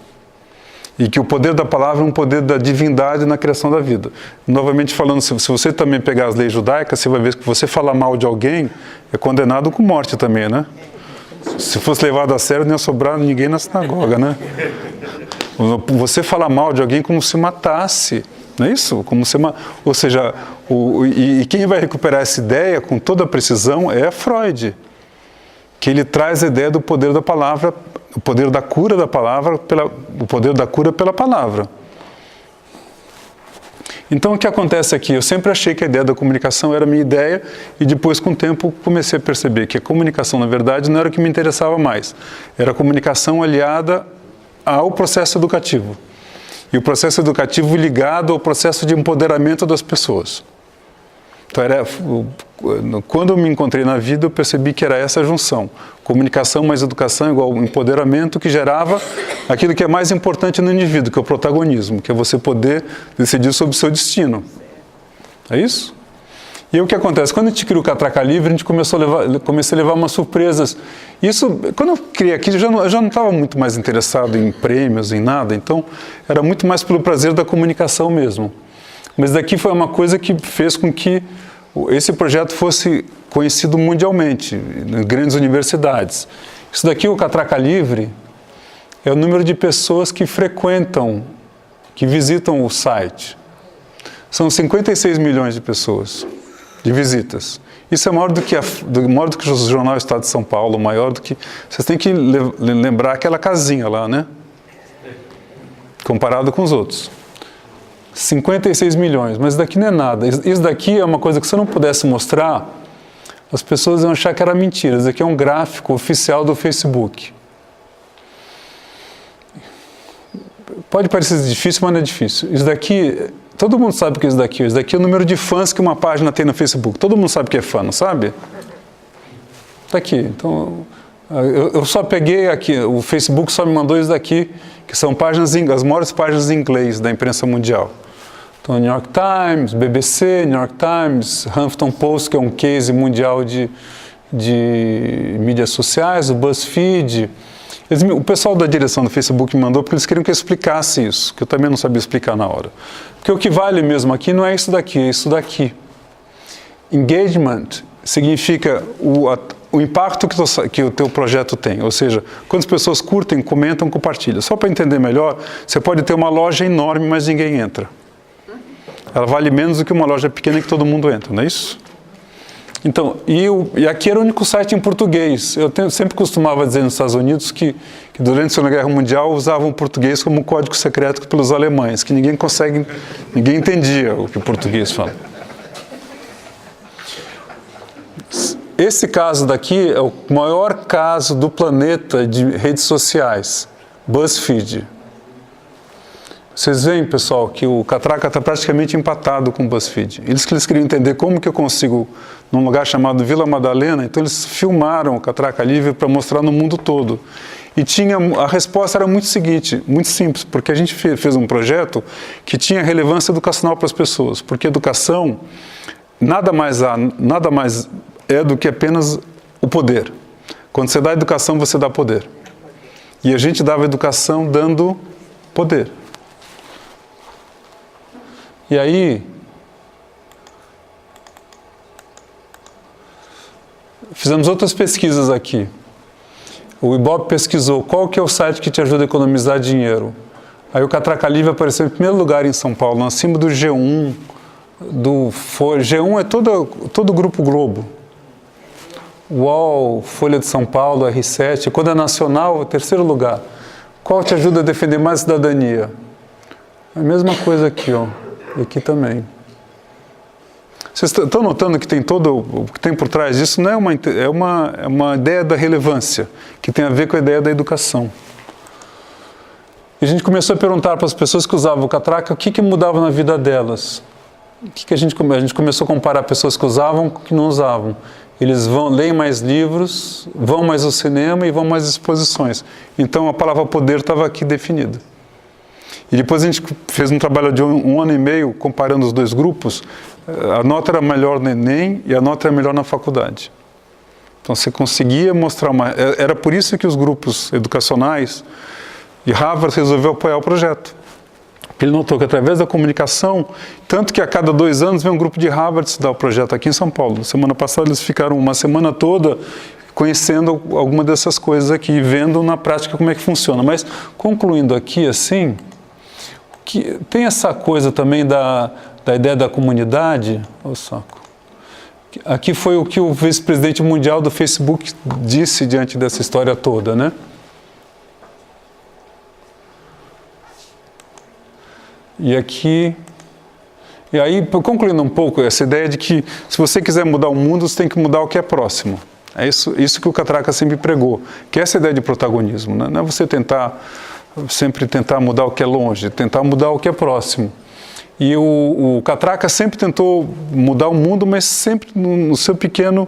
E que o poder da palavra é um poder da divindade na criação da vida. Novamente falando, se você também pegar as leis judaicas, você vai ver que você falar mal de alguém é condenado com morte também, né? Se fosse levado a sério, não ia sobrar ninguém na sinagoga, né? Você falar mal de alguém como se matasse, não é isso? Ou seja, e quem vai recuperar essa ideia com toda a precisão é Freud, que ele traz a ideia do poder da palavra, o poder da cura da palavra, o poder da cura pela palavra. Então o que acontece aqui? Eu sempre achei que a ideia da comunicação era a minha ideia e depois com o tempo comecei a perceber que a comunicação na verdade não era o que me interessava mais. Era a comunicação aliada ao processo educativo. E o processo educativo ligado ao processo de empoderamento das pessoas. Então, quando eu me encontrei na vida, eu percebi que era essa a junção. Comunicação mais educação igual empoderamento, que gerava aquilo que é mais importante no indivíduo, que é o protagonismo, que é você poder decidir sobre o seu destino. É isso? E aí o que acontece? Quando a gente criou o Catraca Livre, a gente comecei a levar umas surpresas. Isso, quando eu criei aqui, eu já não estava muito mais interessado em prêmios, em nada, então era muito mais pelo prazer da comunicação mesmo. Mas daqui foi uma coisa que fez com que esse projeto fosse conhecido mundialmente, em grandes universidades. Isso daqui, o Catraca Livre, é o número de pessoas que frequentam, que visitam o site. São 56 milhões de pessoas, de visitas. Isso é maior do que o Jornal Estado de São Paulo, maior do que... Vocês têm que lembrar aquela casinha lá, né? Comparado com os outros. 56 milhões, mas isso daqui não é nada. Isso daqui é uma coisa que se eu não pudesse mostrar, as pessoas iam achar que era mentira. Isso daqui é um gráfico oficial do Facebook. Pode parecer difícil, mas não é difícil. Isso daqui, todo mundo sabe o que é isso daqui. Isso daqui é o número de fãs que uma página tem no Facebook. Todo mundo sabe o que é fã, não sabe? Está aqui. Então, eu só peguei aqui, o Facebook só me mandou isso daqui, que são páginas, as maiores páginas em inglês da imprensa mundial. Então, New York Times, BBC, New York Times, Huffington Post, que é um case mundial de mídias sociais, o BuzzFeed. O pessoal da direção do Facebook me mandou porque eles queriam que eu explicasse isso, que eu também não sabia explicar na hora. Porque o que vale mesmo aqui não é isso daqui, é isso daqui. Engagement significa o impacto que o teu projeto tem, ou seja, quando as pessoas curtem, comentam, compartilham. Só para entender melhor, você pode ter uma loja enorme, mas ninguém entra. Ela vale menos do que uma loja pequena que todo mundo entra, não é isso? Então, e aqui era o único site em português. Sempre costumava dizer nos Estados Unidos que durante a Segunda Guerra Mundial usavam o português como código secreto pelos alemães, que ninguém entendia o que o português fala. Esse caso daqui é o maior caso do planeta de redes sociais, BuzzFeed. Vocês veem, pessoal, que o Catraca está praticamente empatado com o BuzzFeed. Eles queriam entender como que eu consigo, num lugar chamado Vila Madalena, então eles filmaram o Catraca Livre para mostrar no mundo todo. E a resposta era muito simples, porque a gente fez um projeto que tinha relevância educacional para as pessoas, porque educação nada mais é do que apenas o poder. Quando você dá educação, você dá poder. E a gente dava educação dando poder. E aí, fizemos outras pesquisas aqui. O Ibope pesquisou qual que é o site que te ajuda a economizar dinheiro. Aí o Catraca Livre apareceu em primeiro lugar em São Paulo, acima do G1, G1 é todo o Grupo Globo. UOL, Folha de São Paulo, R7. Quando é nacional, terceiro lugar. Qual te ajuda a defender mais cidadania? A mesma coisa aqui, ó. E aqui também. Vocês estão notando que tem o que tem por trás disso? Não é uma ideia da relevância, que tem a ver com a ideia da educação. E a gente começou a perguntar para as pessoas que usavam o Catraca o que mudava na vida delas. A gente começou a comparar pessoas que usavam com que não usavam. Eles leem mais livros, vão mais ao cinema e vão mais às exposições. Então a palavra poder estava aqui definida. E depois a gente fez um trabalho de um ano e meio comparando os dois grupos. A nota era melhor no Enem e a nota era melhor na faculdade. Então você conseguia mostrar Era por isso que os grupos educacionais e Harvard resolveu apoiar o projeto. Ele notou que através da comunicação, tanto que a cada 2 anos vem um grupo de Harvard estudar o projeto aqui em São Paulo. Semana passada eles ficaram uma semana toda conhecendo alguma dessas coisas aqui, vendo na prática como é que funciona. Mas concluindo aqui assim, que tem essa coisa também da ideia da comunidade. Ô, saco. Aqui foi o que o vice-presidente mundial do Facebook disse diante dessa história toda, né? E aqui... E aí, concluindo um pouco, essa ideia de que se você quiser mudar o mundo, você tem que mudar o que é próximo. É isso que o Catraca sempre pregou, que é essa ideia de protagonismo, né? Não é você sempre tentar mudar o que é longe, tentar mudar o que é próximo. E o Catraca sempre tentou mudar o mundo, mas sempre no seu pequeno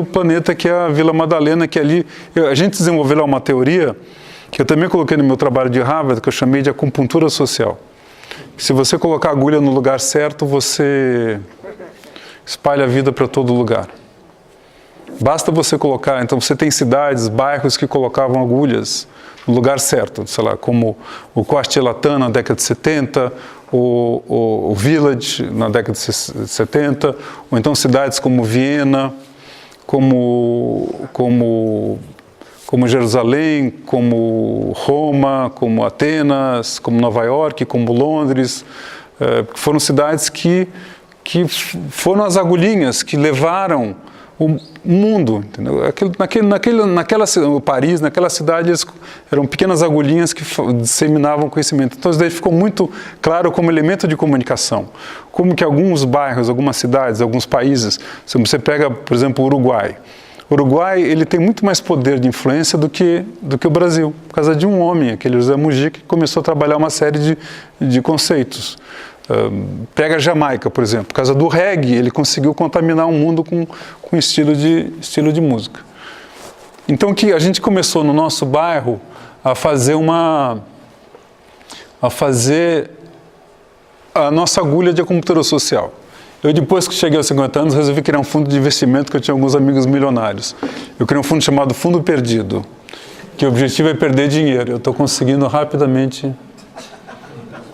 planeta, que é a Vila Madalena, que ali... A gente desenvolveu lá uma teoria, que eu também coloquei no meu trabalho de Harvard, que eu chamei de acupuntura social. Se você colocar a agulha no lugar certo, você espalha a vida para todo lugar. Basta você colocar... Então você tem cidades, bairros que colocavam agulhas no lugar certo, sei lá, como o Quartier-Latin na década de 70, o Village na década de 70, ou então cidades como Viena, como Jerusalém, como Roma, como Atenas, como Nova York, como Londres, foram cidades que foram as agulhinhas que levaram o mundo, entendeu? Paris, naquela cidade, eram pequenas agulhinhas que disseminavam conhecimento. Então isso daí ficou muito claro como elemento de comunicação. Como que alguns bairros, algumas cidades, alguns países, se você pega, por exemplo, o Uruguai. O Uruguai, ele tem muito mais poder de influência do que o Brasil, por causa de um homem, aquele José Mujica, que começou a trabalhar uma série de conceitos. Pega a Jamaica, por exemplo, por causa do reggae, ele conseguiu contaminar o mundo com estilo de música. Então que a gente começou no nosso bairro a fazer a nossa agulha de acupuntura social. Eu, depois que cheguei aos 50 anos, resolvi criar um fundo de investimento, que eu tinha alguns amigos milionários. Eu criei um fundo chamado Fundo Perdido, que o objetivo é perder dinheiro. Eu estou conseguindo rapidamente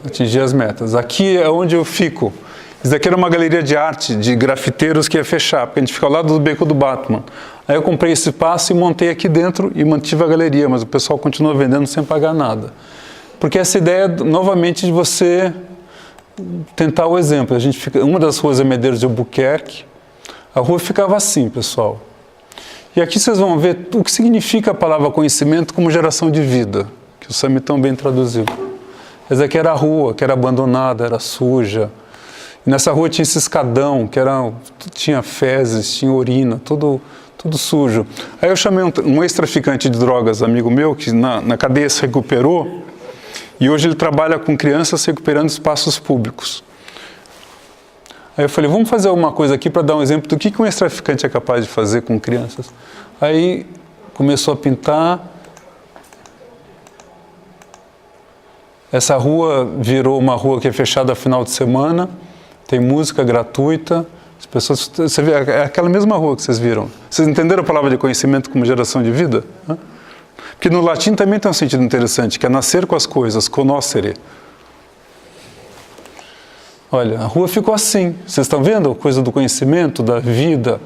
atingir as metas. Aqui é onde eu fico. Isso daqui era uma galeria de arte, de grafiteiros que ia fechar, porque a gente fica ao lado do Beco do Batman. Aí eu comprei esse espaço e montei aqui dentro e mantive a galeria, mas o pessoal continua vendendo sem pagar nada. Porque essa ideia, novamente, de você tentar o exemplo. Uma das ruas é Medeiros de Albuquerque, a rua ficava assim, pessoal. E aqui vocês vão ver o que significa a palavra conhecimento como geração de vida, que o Sami tão bem traduziu. Essa aqui era a rua, que era abandonada, era suja. E nessa rua tinha esse escadão, tinha fezes, tinha urina, tudo sujo. Aí eu chamei um ex-traficante de drogas, amigo meu, que na cadeia se recuperou, e hoje ele trabalha com crianças recuperando espaços públicos. Aí eu falei, vamos fazer alguma coisa aqui para dar um exemplo do que um ex-traficante é capaz de fazer com crianças. Aí começou a pintar. Essa rua virou uma rua que é fechada final de semana, tem música gratuita. As pessoas, você vê, é aquela mesma rua que vocês viram. Vocês entenderam a palavra de conhecimento como geração de vida? Porque no latim também tem um sentido interessante, que é nascer com as coisas, conoscere. Olha, a rua ficou assim. Vocês estão vendo a coisa do conhecimento, da vida?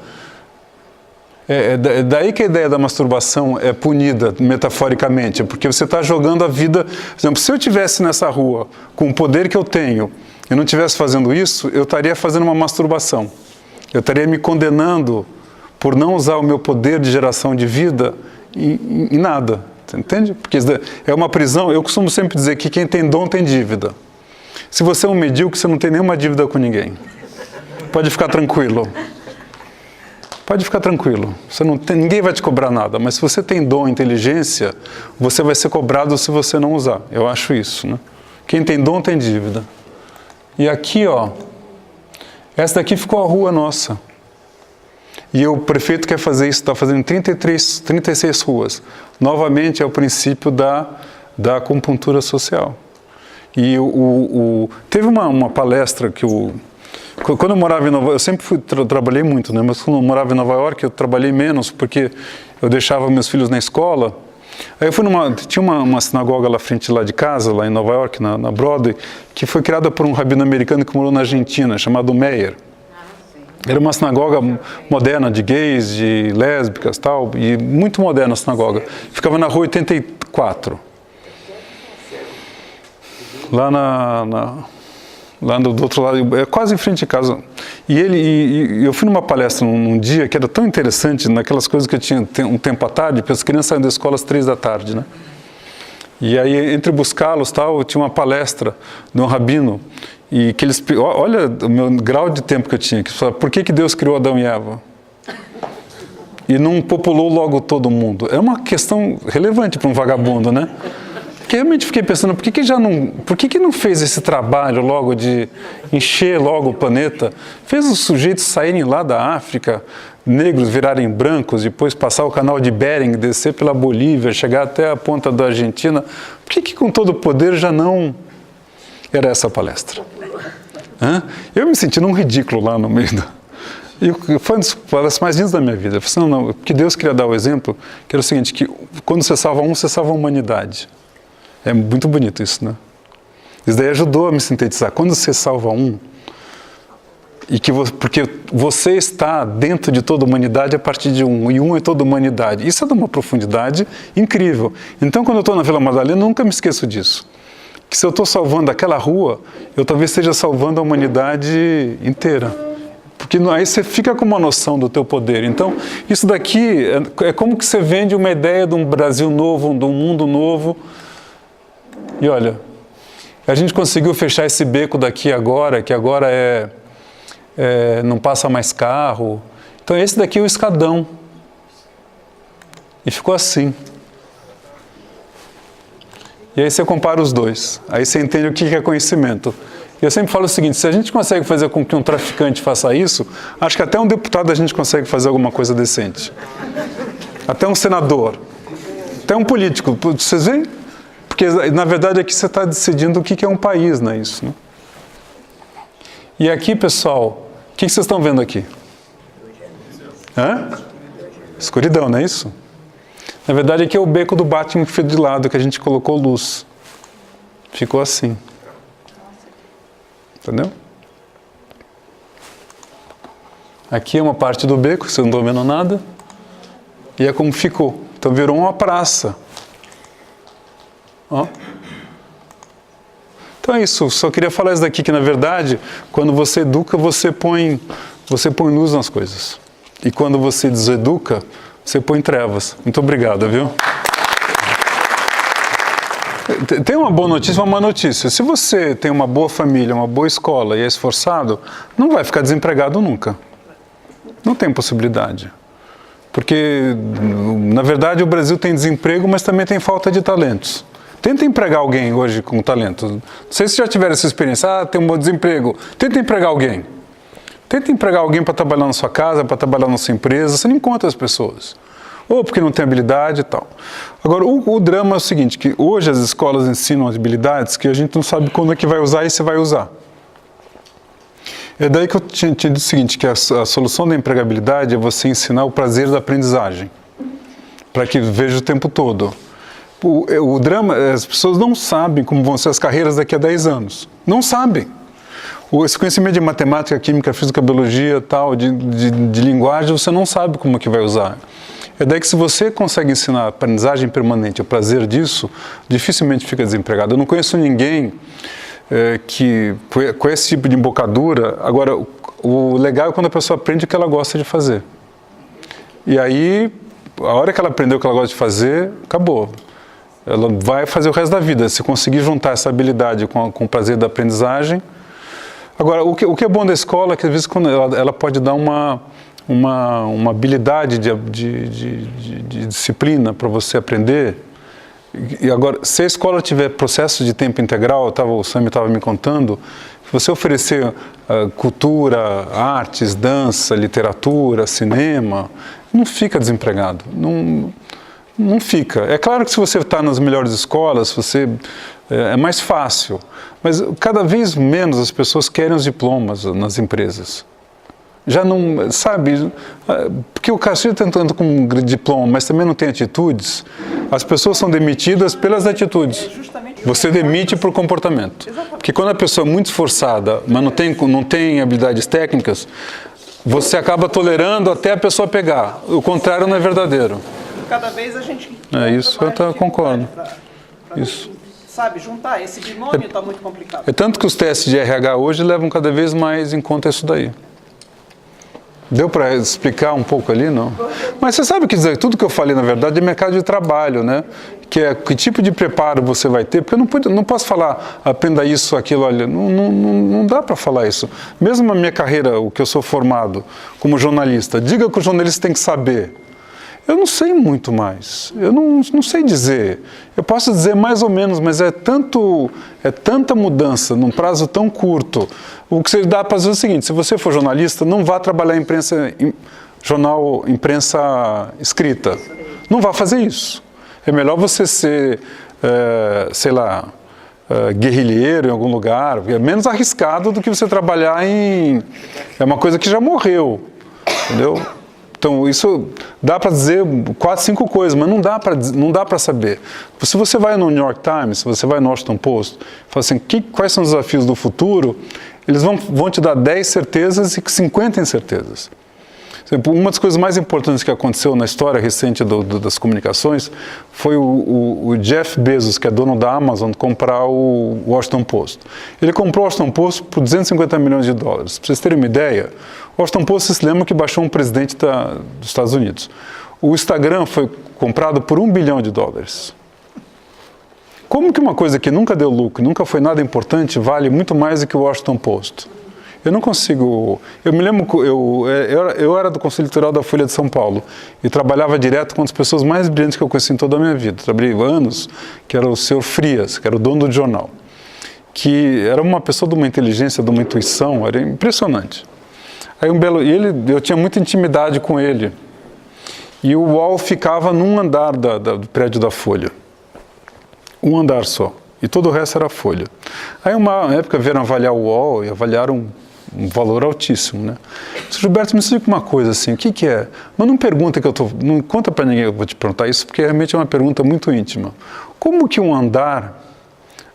É daí que a ideia da masturbação é punida, metaforicamente, porque você está jogando a vida... Por exemplo, se eu estivesse nessa rua com o poder que eu tenho e não estivesse fazendo isso, eu estaria fazendo uma masturbação. Eu estaria me condenando por não usar o meu poder de geração de vida em nada. Entende? Porque é uma prisão. Eu costumo sempre dizer que quem tem dom tem dívida. Se você é um medíocre, você não tem nenhuma dívida com ninguém. Pode ficar tranquilo. Pode ficar tranquilo. Ninguém vai te cobrar nada. Mas se você tem dom, inteligência, você vai ser cobrado se você não usar. Eu acho isso, né? Quem tem dom tem dívida. E aqui, ó, essa daqui ficou a rua nossa. E o prefeito quer fazer isso, está fazendo 36 ruas. Novamente é o princípio da acupuntura social. E teve uma palestra que quando eu morava em Nova York, eu sempre trabalhei muito, né? Mas quando eu morava em Nova York, eu trabalhei menos, porque eu deixava meus filhos na escola. Aí eu fui tinha uma sinagoga lá frente lá de casa, lá em Nova York, na Broadway, que foi criada por um rabino americano que morou na Argentina, chamado Meyer. Era uma sinagoga moderna, de gays, de lésbicas, tal, e muito moderna a sinagoga. Ficava na rua 84. Lá do outro lado, quase em frente de casa. E eu fui numa palestra num dia que era tão interessante, naquelas coisas que eu tinha um tempo à tarde, porque as crianças saíam da escola às 3h, né? E aí, entre buscá-los, tal, tinha uma palestra de um rabino, e que eles... Olha o meu grau de tempo que eu tinha, que falava, por que Deus criou Adão e Eva? E não populou logo todo mundo. É uma questão relevante para um vagabundo, né? Porque realmente fiquei pensando, por que não fez esse trabalho logo de encher logo o planeta? Fez os sujeitos saírem lá da África, negros virarem brancos, depois passar o canal de Bering, descer pela Bolívia, chegar até a ponta da Argentina. Por que com todo o poder já não... Era essa a palestra. Eu me senti num ridículo lá no meio da... E foi uma das palestras mais lindas da minha vida. Eu falei, não, porque Deus queria dar o exemplo, que era o seguinte, que quando você salva um, você salva a humanidade. É muito bonito isso, né? Isso daí ajudou a me sintetizar. Quando você salva um, porque você está dentro de toda a humanidade a partir de um, e um é toda a humanidade. Isso é de uma profundidade incrível. Então, quando eu estou na Vila Madalena, eu nunca me esqueço disso. Que se eu estou salvando aquela rua, eu talvez esteja salvando a humanidade inteira. Porque aí você fica com uma noção do teu poder. Então, isso daqui é como que você vende uma ideia de um Brasil novo, de um mundo novo. E olha, a gente conseguiu fechar esse beco daqui agora, que agora não passa mais carro. Então esse daqui é o escadão. E ficou assim. E aí você compara os dois. Aí você entende o que é conhecimento. E eu sempre falo o seguinte, se a gente consegue fazer com que um traficante faça isso, acho que até um deputado a gente consegue fazer alguma coisa decente. Até um senador. Até um político. Vocês veem? Porque, na verdade, aqui você está decidindo o que é um país, não é isso? Né? E aqui, pessoal, o que vocês estão vendo aqui? Escuridão, não é isso? Na verdade, aqui é o beco do Batman que foi de lado, que a gente colocou luz. Ficou assim. Entendeu? Aqui é uma parte do beco, vocês não estão vendo nada. E é como ficou. Então virou uma praça. Ó. Então é isso, só queria falar isso daqui, que na verdade, quando você educa, você põe luz nas coisas. E quando você deseduca, você põe trevas. Muito obrigado, viu? Tem uma boa notícia e uma má notícia. Se você tem uma boa família, uma boa escola e é esforçado, não vai ficar desempregado nunca. Não tem possibilidade. Porque, na verdade, o Brasil tem desemprego, mas também tem falta de talentos. Tenta empregar alguém hoje com talento. Não sei se já tiveram essa experiência. Tem um bom desemprego. Tenta empregar alguém. Tenta empregar alguém para trabalhar na sua casa, para trabalhar na sua empresa. Você não encontra as pessoas. Ou porque não tem habilidade e tal. Agora, o drama é o seguinte, que hoje as escolas ensinam habilidades que a gente não sabe quando é que vai usar e se vai usar. É daí que eu tinha dito o seguinte, que a solução da empregabilidade é você ensinar o prazer da aprendizagem. Para que veja o tempo todo. O drama, as pessoas não sabem como vão ser as carreiras daqui a 10 anos. Não sabem. Esse conhecimento de matemática, química, física, biologia, tal, de linguagem, você não sabe como que vai usar. É daí que se você consegue ensinar a aprendizagem permanente, o prazer disso, dificilmente fica desempregado. Eu não conheço ninguém que, com esse tipo de embocadura, agora, o legal é quando a pessoa aprende o que ela gosta de fazer. E aí, a hora que ela aprendeu o que ela gosta de fazer, acabou. Ela vai fazer o resto da vida. Se conseguir juntar essa habilidade com o prazer da aprendizagem. Agora, o que é bom da escola é que, às vezes, quando ela pode dar uma habilidade de disciplina para você aprender. E agora, se a escola tiver processo de tempo integral, o Sami estava me contando, se você oferecer cultura, artes, dança, literatura, cinema, não fica desempregado. Não fica. É claro que se você está nas melhores escolas, é mais fácil. Mas cada vez menos as pessoas querem os diplomas nas empresas. Já não, sabe, porque o Castilho está entrando com um diploma, mas também não tem atitudes, as pessoas são demitidas pelas atitudes. Você demite por comportamento. Porque quando a pessoa é muito esforçada, mas não tem habilidades técnicas, você acaba tolerando até a pessoa pegar. O contrário não é verdadeiro. Cada vez a gente... Isso eu concordo. Isso. Sabe, juntar. Esse binômio está muito complicado. É tanto que os testes de RH hoje levam cada vez mais em conta isso daí. Deu para explicar um pouco ali, não? Mas você sabe que tudo que eu falei, na verdade, é mercado de trabalho, né? Que tipo de preparo você vai ter, porque eu não posso falar, aprenda isso, aquilo, olha, não dá para falar isso. Mesmo na minha carreira, o que eu sou formado como jornalista, diga que o jornalista tem que saber. Eu não sei muito mais, eu não sei dizer. Eu posso dizer mais ou menos, mas é tanta mudança num prazo tão curto. O que você dá para fazer é o seguinte, se você for jornalista, não vá trabalhar em imprensa escrita. Não vá fazer isso. É melhor você ser, sei lá, guerrilheiro em algum lugar. É menos arriscado do que você trabalhar em... É uma coisa que já morreu, entendeu? Então, isso dá para dizer 4, 5 coisas, mas não dá para saber. Se você vai no New York Times, se você vai no Washington Post, fala assim, quais são os desafios do futuro, eles vão te dar 10 certezas e 50 incertezas. Uma das coisas mais importantes que aconteceu na história recente das comunicações foi o Jeff Bezos, que é dono da Amazon, comprar o Washington Post. Ele comprou o Washington Post por $250 milhões. Para vocês terem uma ideia, o Washington Post se lembra que baixou um presidente dos Estados Unidos. O Instagram foi comprado por $1 bilhão. Como que uma coisa que nunca deu lucro, nunca foi nada importante, vale muito mais do que o Washington Post? Eu não consigo... Eu me lembro que eu era do Conselho Editorial da Folha de São Paulo e trabalhava direto com as pessoas mais brilhantes que eu conheci em toda a minha vida. Trabalhei anos, que era o Sr. Frias, que era o dono do jornal, que era uma pessoa de uma inteligência, de uma intuição, era impressionante. Aí eu tinha muita intimidade com ele. E o UOL ficava num andar do prédio da Folha. Um andar só. E todo o resto era Folha. Aí uma época vieram avaliar o UOL e avaliaram um valor altíssimo, né? Disse, Gilberto, me explica uma coisa assim, o que é? Mas não pergunta não conta para ninguém, eu vou te perguntar isso, porque realmente é uma pergunta muito íntima. Como que um andar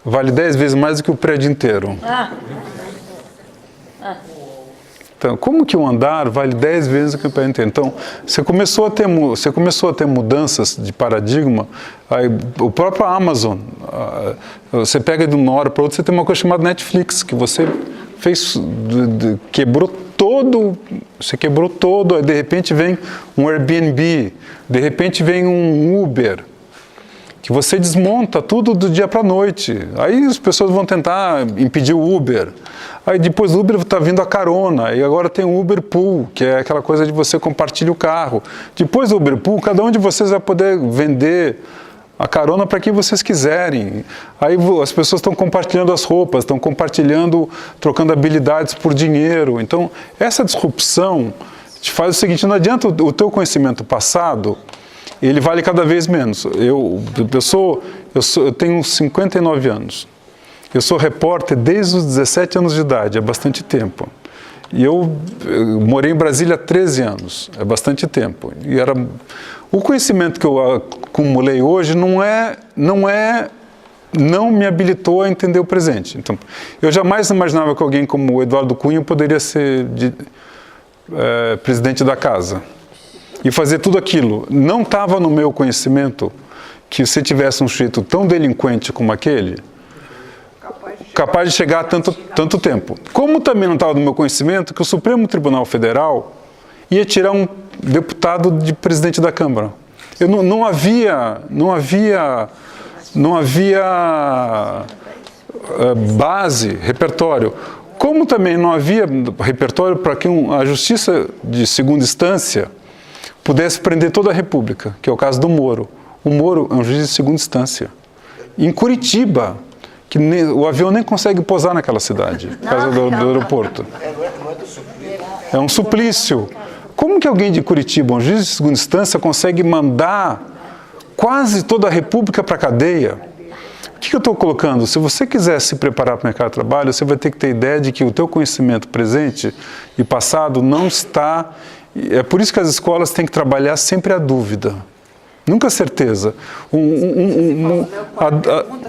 vale 10 vezes mais do que o prédio inteiro? Então, como que um andar vale 10 vezes o que o pé inteiro? Então, você começou a ter mudanças de paradigma. Aí, o próprio Amazon, você pega de uma hora para outra, você tem uma coisa chamada Netflix, que você fez, quebrou todo, aí de repente vem um Airbnb, de repente vem um Uber, que você desmonta tudo do dia para a noite. Aí as pessoas vão tentar impedir o Uber. Aí depois do Uber está vindo a carona, e agora tem o Uber Pool, que é aquela coisa de você compartilhar o carro. Depois do Uber Pool, cada um de vocês vai poder vender a carona para quem vocês quiserem. Aí as pessoas estão compartilhando as roupas, estão compartilhando, trocando habilidades por dinheiro. Então, essa disrupção te faz o seguinte: não adianta o teu conhecimento passado, ele vale cada vez menos. Eu tenho 59 anos. Eu sou repórter desde os 17 anos de idade, é bastante tempo. E eu morei em Brasília há 13 anos, é bastante tempo. O conhecimento que eu acumulei hoje não me habilitou a entender o presente. Então, eu jamais imaginava que alguém como o Eduardo Cunha poderia ser presidente da casa e fazer tudo aquilo. Não estava no meu conhecimento que se tivesse um sujeito tão delinquente como aquele, capaz de chegar a tanto tempo. Como também não estava no meu conhecimento que o Supremo Tribunal Federal ia tirar um deputado de presidente da Câmara. Não havia base, repertório. Como também não havia repertório para que a justiça de segunda instância pudesse prender toda a República, que é o caso do Moro. O Moro é um juiz de segunda instância. Em Curitiba, que o avião nem consegue pousar naquela cidade, por causa do aeroporto. É um suplício. Como que alguém de Curitiba, um juiz de segunda instância, consegue mandar quase toda a República para a cadeia? O que eu estou colocando? Se você quiser se preparar para o mercado de trabalho, você vai ter que ter ideia de que o teu conhecimento presente e passado não está... É por isso que as escolas têm que trabalhar sempre a dúvida. Nunca a certeza. Pergunta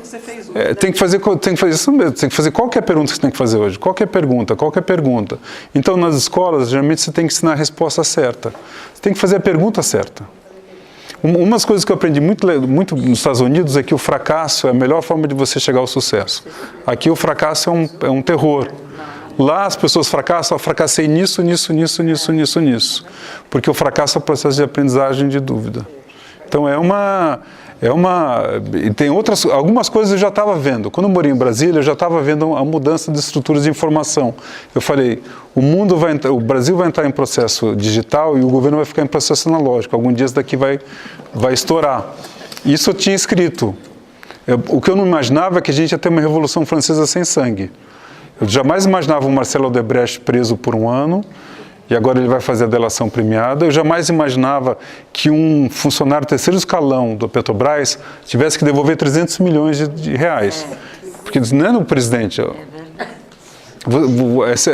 que você fez hoje. Tem que fazer isso mesmo. Tem que fazer qualquer pergunta que você tem que fazer hoje. Qualquer pergunta. Então, nas escolas, geralmente você tem que ensinar a resposta certa. Você tem que fazer a pergunta certa. Umas coisas que eu aprendi muito nos Estados Unidos é que o fracasso é a melhor forma de você chegar ao sucesso. Aqui o fracasso é um terror. Lá as pessoas fracassam, eu fracassei nisso. Porque o fracasso é o processo de aprendizagem de dúvida. Então e tem algumas coisas eu já estava vendo. Quando eu morei em Brasília, eu já estava vendo a mudança de estruturas de informação. Eu falei, o Brasil vai entrar em processo digital e o governo vai ficar em processo analógico. Algum dia isso daqui vai estourar. Isso eu tinha escrito. O que eu não imaginava é que a gente ia ter uma Revolução Francesa sem sangue. Eu jamais imaginava o Marcelo Odebrecht preso por 1 ano, e agora ele vai fazer a delação premiada. Eu jamais imaginava que um funcionário terceiro escalão do Petrobras tivesse que devolver 300 milhões de reais. Porque não é no presidente.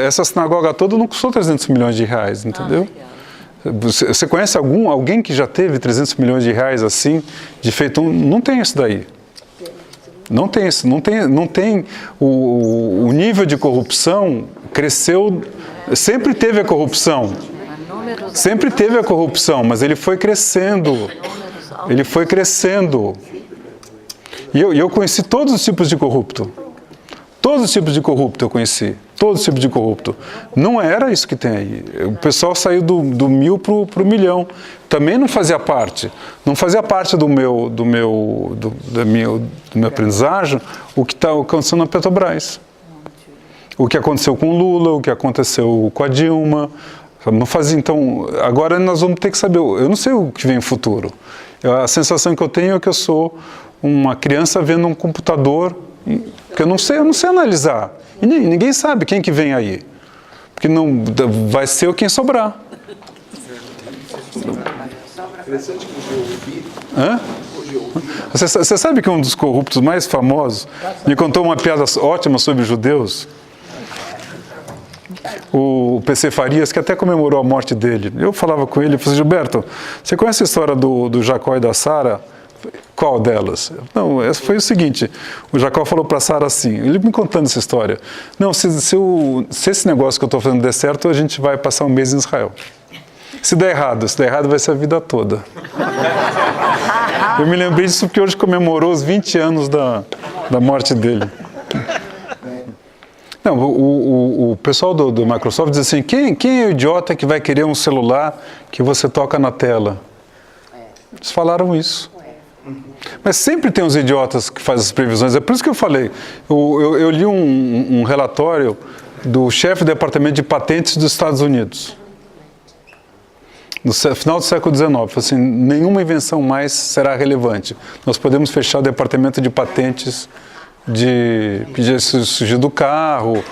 Essa sinagoga toda não custou 300 milhões de reais, entendeu? Você conhece alguém que já teve 300 milhões de reais assim, de feito? Não tem isso daí. Não tem o nível de corrupção cresceu, sempre teve a corrupção, mas ele foi crescendo, E eu conheci todos os tipos de corrupto, eu conheci, todos os tipos de corrupto. Não era isso que tem aí. O pessoal saiu do 1000 para o milhão. Também não fazia parte do meu aprendizagem o que está acontecendo na Petrobras. O que aconteceu com o Lula, o que aconteceu com a Dilma. Não fazia. Então, agora nós vamos ter que saber. Eu não sei o que vem no futuro. A sensação que eu tenho é que eu sou uma criança vendo um computador, que eu não sei analisar. E ninguém sabe quem que vem aí. Porque não vai ser quem sobrar. Interessante que hoje eu ouvi. Hã? Você sabe que um dos corruptos mais famosos me contou uma piada ótima sobre os judeus? O PC Farias, que até comemorou a morte dele. Eu falava com ele, eu falei, Gilberto, você conhece a história do Jacó e da Sara, Qual delas? Não, foi o seguinte, o Jacó falou para Sara assim, ele me contando essa história, não, se esse negócio que eu estou fazendo der certo, a gente vai passar um mês em Israel. Se der errado vai ser a vida toda. Eu me lembrei disso porque hoje comemorou os 20 anos da morte dele. Não, o pessoal do Microsoft diz assim, quem é o idiota que vai querer um celular que você toca na tela? Eles falaram isso. Mas sempre tem uns idiotas que fazem as previsões. É por isso que eu falei. Eu li um relatório do chefe do Departamento de Patentes dos Estados Unidos. No final do século XIX. Falou assim, nenhuma invenção mais será relevante. Nós podemos fechar o Departamento de Patentes surgiu do carro.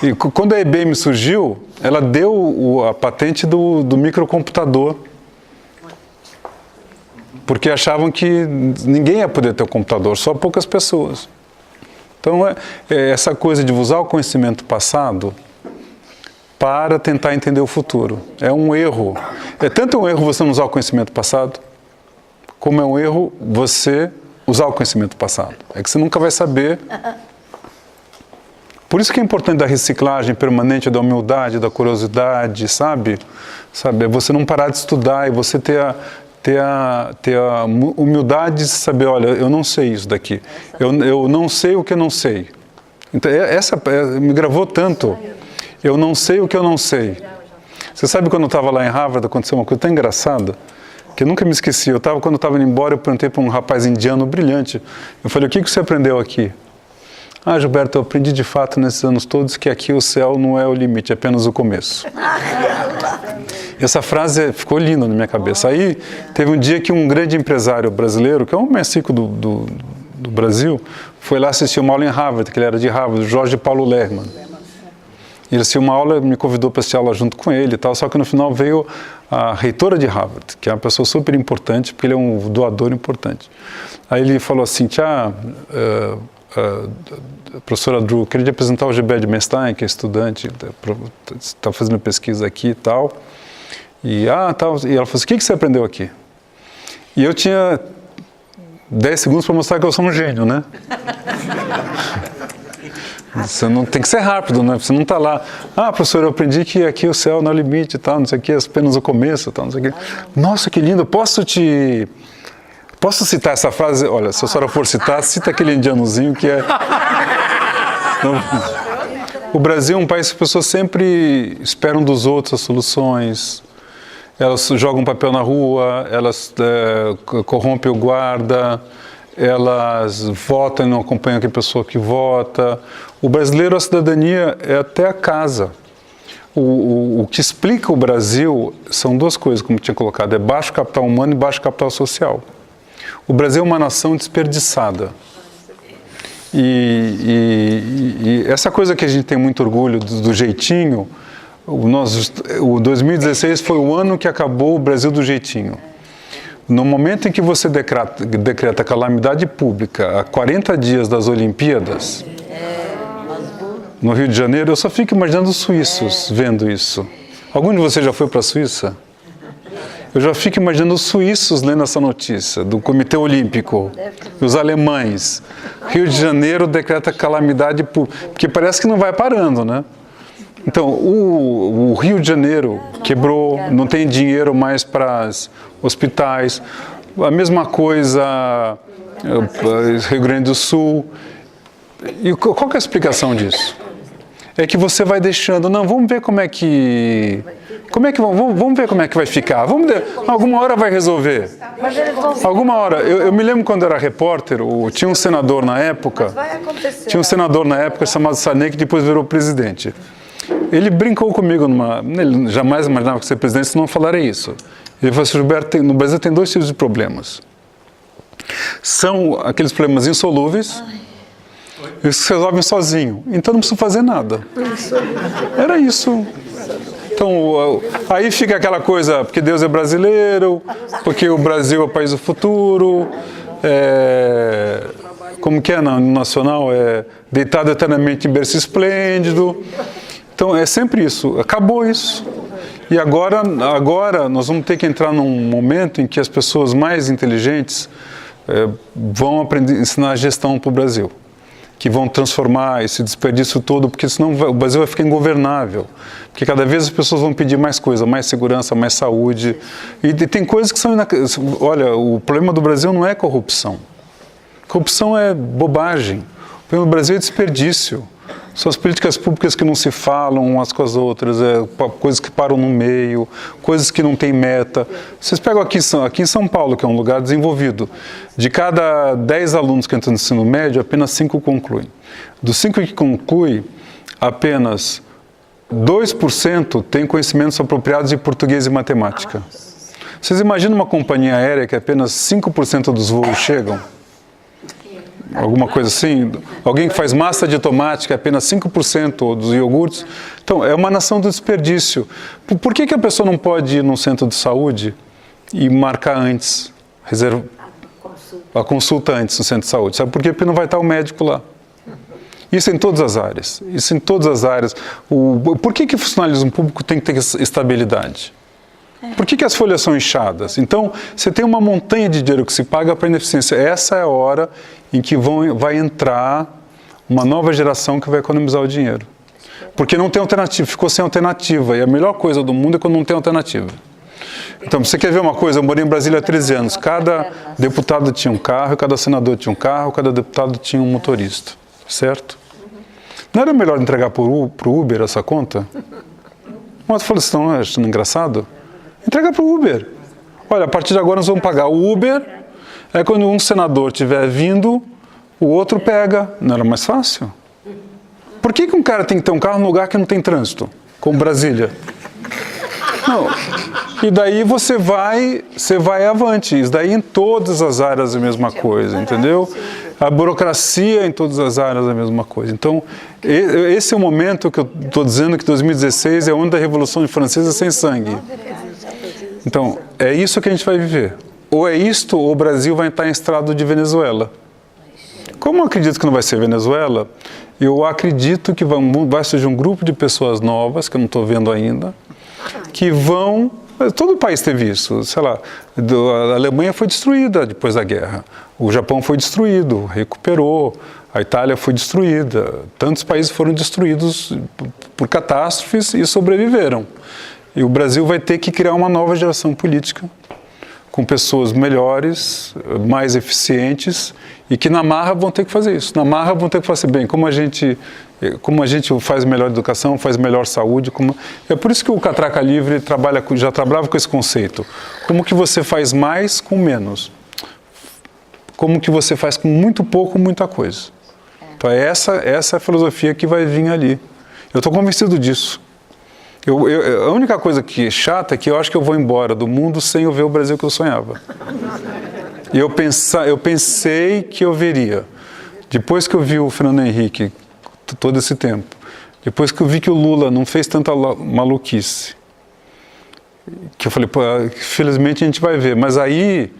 E quando a IBM surgiu, ela deu a patente do microcomputador. Porque achavam que ninguém ia poder ter um computador, só poucas pessoas. Então, essa coisa de usar o conhecimento passado para tentar entender o futuro. É um erro. É tanto um erro você não usar o conhecimento passado, como é um erro você usar o conhecimento passado. É que você nunca vai saber. Por isso que é importante da reciclagem permanente, da humildade, da curiosidade, sabe? É você não parar de estudar e você ter a humildade de saber, olha, eu não sei isso daqui. Eu não sei o que eu não sei. Então, me gravou tanto. Eu não sei o que eu não sei. Você sabe quando eu estava lá em Harvard, aconteceu uma coisa tão engraçada, que eu nunca me esqueci. Quando eu estava indo embora, eu perguntei para um rapaz indiano brilhante. Eu falei, o que você aprendeu aqui? Ah, Gilberto, eu aprendi de fato nesses anos todos que aqui o céu não é o limite, é apenas o começo. Essa frase ficou linda na minha cabeça. Aí teve um dia que um grande empresário brasileiro, que é um mais rico do Brasil, foi lá assistir uma aula em Harvard, que ele era de Harvard, Jorge Paulo Lehrman. Ele assistiu uma aula, me convidou para assistir a aula junto com ele e tal, só que no final veio a reitora de Harvard, que é uma pessoa super importante, porque ele é um doador importante. Aí ele falou assim, professora Drew, queria apresentar o Gilberto de Mestein, que é estudante, está fazendo pesquisa aqui e tal. E ela falou assim, o que você aprendeu aqui? E eu tinha 10 segundos para mostrar que eu sou um gênio, né? Você não tem que ser rápido, né? Você não está lá, professor, eu aprendi que aqui o céu não é o limite e tal, não sei o que, é apenas o começo e tal, não sei o que. Nossa, que lindo, posso citar essa frase? Olha, se a senhora for citar, cita aquele indianozinho que é... O Brasil é um país que as pessoas sempre esperam dos outros as soluções. Elas jogam papel na rua, elas corrompem o guarda, elas votam e não acompanham aquela pessoa que vota. O brasileiro, a cidadania é até a casa. O que explica o Brasil são duas coisas, como tinha colocado, é baixo capital humano e baixo capital social. O Brasil é uma nação desperdiçada. E essa coisa que a gente tem muito orgulho do jeitinho, o 2016 foi o ano que acabou o Brasil do jeitinho. No momento em que você decreta calamidade pública a 40 dias das Olimpíadas, no Rio de Janeiro, eu só fico imaginando os suíços vendo isso. Algum de vocês já foi para a Suíça? Eu já fico imaginando os suíços lendo essa notícia, do Comitê Olímpico, os alemães. Rio de Janeiro decreta calamidade pública, porque parece que não vai parando, né? Então, o Rio de Janeiro quebrou, não tem dinheiro mais para hospitais. A mesma coisa, Rio Grande do Sul. E qual que é a explicação disso? É que você vai deixando, não, vamos ver como é que vamos ver como é que vai ficar. Alguma hora vai resolver. Alguma hora. Eu me lembro quando eu era repórter, tinha um senador na época. Tinha um senador na época chamado Sarney, que depois virou presidente. Ele brincou comigo ele jamais imaginava que ser presidente, se não falarei isso. Ele falou assim, Gilberto, no Brasil tem dois tipos de problemas. São aqueles problemas insolúveis, eles se resolvem sozinho. Então não precisa fazer nada. Era isso. Então, aí fica aquela coisa, porque Deus é brasileiro, porque o Brasil é o país do futuro, como que é no nacional? Deitado eternamente em berço esplêndido. Então, é sempre isso. Acabou isso. E agora nós vamos ter que entrar num momento em que as pessoas mais inteligentes vão ensinar gestão para o Brasil, que vão transformar esse desperdício todo, porque senão o Brasil vai ficar ingovernável. Porque cada vez as pessoas vão pedir mais coisa, mais segurança, mais saúde. E tem coisas que são... Olha, o problema do Brasil não é corrupção. Corrupção é bobagem. O problema do Brasil é desperdício. São as políticas públicas que não se falam umas com as outras, coisas que param no meio, coisas que não têm meta. Vocês pegam aqui em São Paulo, que é um lugar desenvolvido, de cada 10 alunos que entram no ensino médio, apenas 5 concluem. Dos 5 que concluem, apenas 2% têm conhecimentos apropriados de português e matemática. Vocês imaginam uma companhia aérea que apenas 5% dos voos chegam? Alguma coisa assim? Alguém que faz massa de tomate, que é apenas 5% dos iogurtes. Então, é uma nação do desperdício. Por que a pessoa não pode ir num centro de saúde e marcar antes, a consulta antes no centro de saúde? Sabe por quê? Porque não vai estar o médico lá. Isso em todas as áreas. Isso em todas as áreas. Por que o funcionalismo público tem que ter estabilidade? Por que as folhas são inchadas? Então, você tem uma montanha de dinheiro que se paga para a ineficiência. Essa é a hora em que vai entrar uma nova geração que vai economizar o dinheiro. Porque não tem alternativa, ficou sem alternativa. E a melhor coisa do mundo é quando não tem alternativa. Então, você quer ver uma coisa? Eu morei em Brasília há 13 anos. Cada deputado tinha um carro, cada senador tinha um carro, cada deputado tinha um motorista. Certo? Não era melhor entregar para o Uber essa conta? Mas eu falei assim, não é achando engraçado? Entrega para o Uber. Olha, a partir de agora nós vamos pagar o Uber, aí quando um senador estiver vindo, o outro pega. Não era mais fácil? Por que um cara tem que ter um carro num lugar que não tem trânsito? Como Brasília. Não. E daí você vai avante. Isso daí em todas as áreas é a mesma coisa, entendeu? A burocracia em todas as áreas é a mesma coisa. Então, esse é o momento que eu estou dizendo que 2016 é o ano da Revolução Francesa sem sangue. Então, é isso que a gente vai viver. Ou é isto, ou o Brasil vai estar em estado de Venezuela. Como eu acredito que não vai ser Venezuela, eu acredito que vai surgir um grupo de pessoas novas, que eu não estou vendo ainda, que vão... Todo o país teve isso, sei lá, a Alemanha foi destruída depois da guerra, o Japão foi destruído, recuperou, a Itália foi destruída, tantos países foram destruídos por catástrofes e sobreviveram. E o Brasil vai ter que criar uma nova geração política, com pessoas melhores, mais eficientes, e que na marra vão ter que fazer isso. Na marra vão ter que fazer bem, como a gente faz melhor educação, faz melhor saúde. É por isso que o Catraca Livre já trabalhava com esse conceito. Como que você faz mais com menos? Como que você faz com muito pouco, muita coisa? Então essa é a filosofia que vai vir ali. Eu estou convencido disso. A única coisa que é chata é que eu acho que eu vou embora do mundo sem eu ver o Brasil que eu sonhava. E eu pensei que eu veria. Depois que eu vi o Fernando Henrique todo esse tempo, depois que eu vi que o Lula não fez tanta maluquice, que eu falei, pô, felizmente a gente vai ver. Mas aí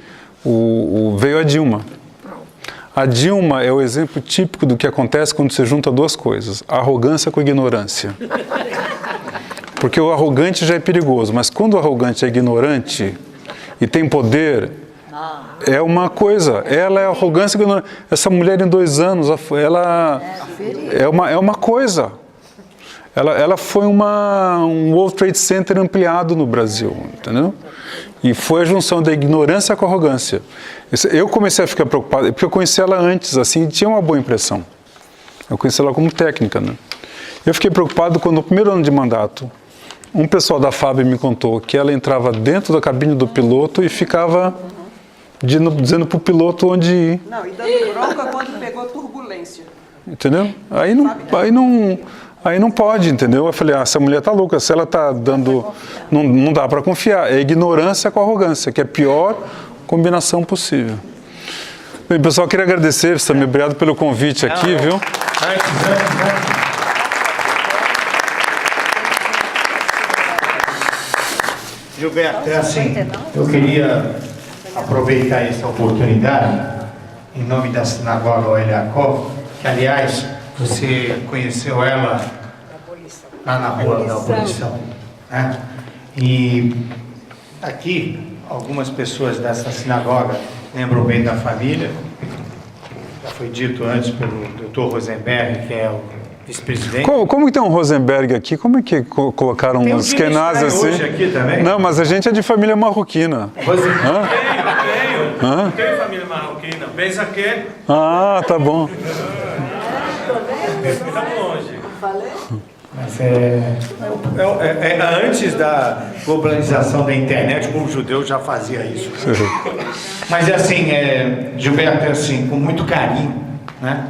veio a Dilma. A Dilma é o exemplo típico do que acontece quando você junta duas coisas, a arrogância com a ignorância. Porque o arrogante já é perigoso, mas quando o arrogante é ignorante e tem poder, é uma coisa. Ela é arrogância e ignorância. Essa mulher em 2 anos, ela é uma coisa. Ela foi um World Trade Center ampliado no Brasil, entendeu? E foi a junção da ignorância com a arrogância. Eu comecei a ficar preocupado, porque eu conheci ela antes, assim, e tinha uma boa impressão. Eu conheci ela como técnica, né? Eu fiquei preocupado quando, no primeiro ano de mandato, um pessoal da FAB me contou que ela entrava dentro da cabine do piloto e ficava dizendo para o piloto onde ir. Não, e dando bronca quando pegou turbulência. Entendeu? Aí não pode, entendeu? Eu falei, essa mulher tá louca, se ela tá dando... Não dá para confiar. É ignorância com arrogância, que é a pior combinação possível. Bem, pessoal, queria agradecer, Samir, obrigado pelo convite aqui, viu? Gilberto, é assim, eu queria aproveitar essa oportunidade, em nome da Sinagoga Ohel Yaakov, que, aliás, você conheceu ela lá na Rua da Abolição, né? E aqui, algumas pessoas dessa sinagoga lembram bem da família. Já foi dito antes pelo Dr. Rosenberg, que é o vice-presidente. Como que tem um Rosenberg aqui? Como é que colocaram Tem um uns Kenaz assim? hoje aqui também. Não, mas a gente é de família marroquina. Tenho família marroquina. Benza que? Ah, tá bom. Estamos longe. Mas antes da globalização da internet, como judeu já fazia isso. Mas é assim, Gilberto, é assim, com muito carinho, né?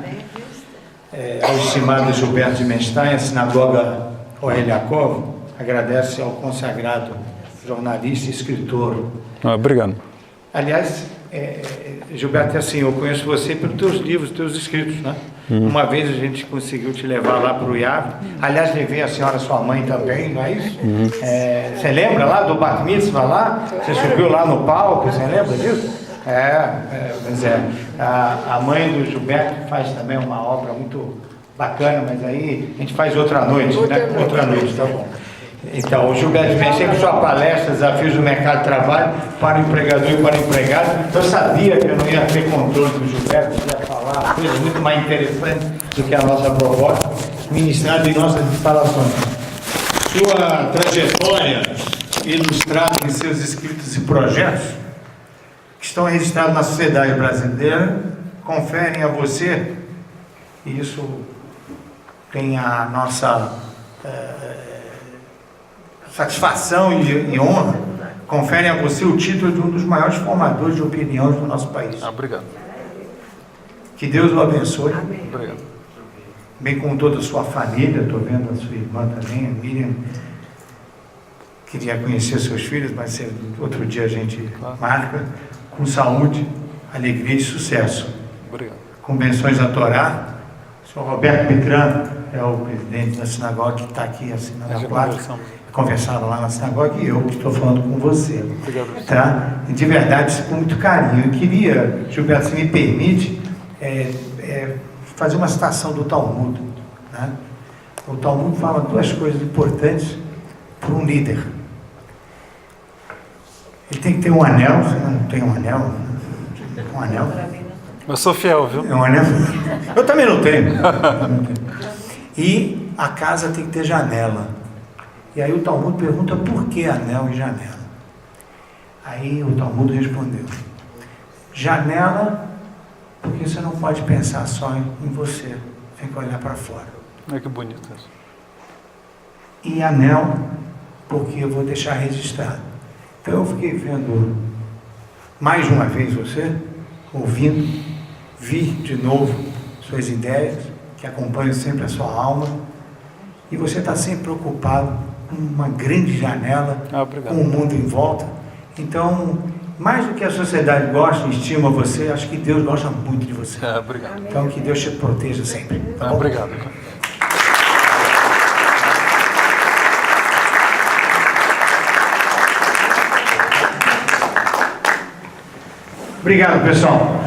Ao estimado Gilberto de Menstein, a sinagoga Ohel Yaakov agradece ao consagrado jornalista e escritor. Obrigado. Aliás, Gilberto, é assim, eu conheço você pelos teus livros, teus escritos, né? Uma vez a gente conseguiu te levar lá para o IAV. Aliás, levei a senhora, sua mãe também, não é isso? Você lembra lá do Bat Mitzvah lá? Você subiu lá no palco, você lembra disso? Pois é. A mãe do Gilberto faz também uma obra muito bacana, mas aí a gente faz outra noite, né? Outra noite, tá bom. Então, o Gilberto vem sempre sua palestra, desafios do mercado de trabalho para o empregador e para o empregado. Eu sabia que eu não ia ter controle do Gilberto, ia falar coisas muito mais interessantes do que a nossa proposta, ministrada em nossas instalações. Sua trajetória ilustrada em seus escritos e projetos, que estão registrados na sociedade brasileira, conferem a você, e isso tem a nossa satisfação e honra, conferem a você o título de um dos maiores formadores de opiniões do nosso país. Obrigado. Que Deus o abençoe. Obrigado. Bem com toda a sua família, estou vendo a sua irmã também, a Miriam. Queria conhecer seus filhos, mas outro dia a gente marca. Com saúde, alegria e sucesso. Obrigado. Com bênçãos da Torá. O senhor Roberto Mitran é o presidente da sinagoga que está aqui assinando a placa. Conversaram lá na sinagoga e eu que estou falando com você. Obrigado. Tá? E de verdade, com muito carinho. Eu queria, Gilberto, se me permite, fazer uma citação do Talmud. Né? O Talmud fala duas coisas importantes para um líder. Ele tem que ter um anel, se não tem um anel, um anel. Eu sou fiel, viu? É um anel. Eu também não tenho. E a casa tem que ter janela. E aí o Talmud pergunta por que anel e janela. Aí o Talmud respondeu: janela, porque você não pode pensar só em você, tem que olhar para fora. Olha que bonito isso. E anel, porque eu vou deixar registrado. Então eu fiquei vendo mais uma vez você, ouvindo, vi de novo suas ideias, que acompanham sempre a sua alma, e você está sempre preocupado com uma grande janela, com o mundo em volta. Então, mais do que a sociedade gosta e estima você, acho que Deus gosta muito de você. Obrigado. Então que Deus te proteja sempre. Tá bom? Obrigado. Obrigado, pessoal.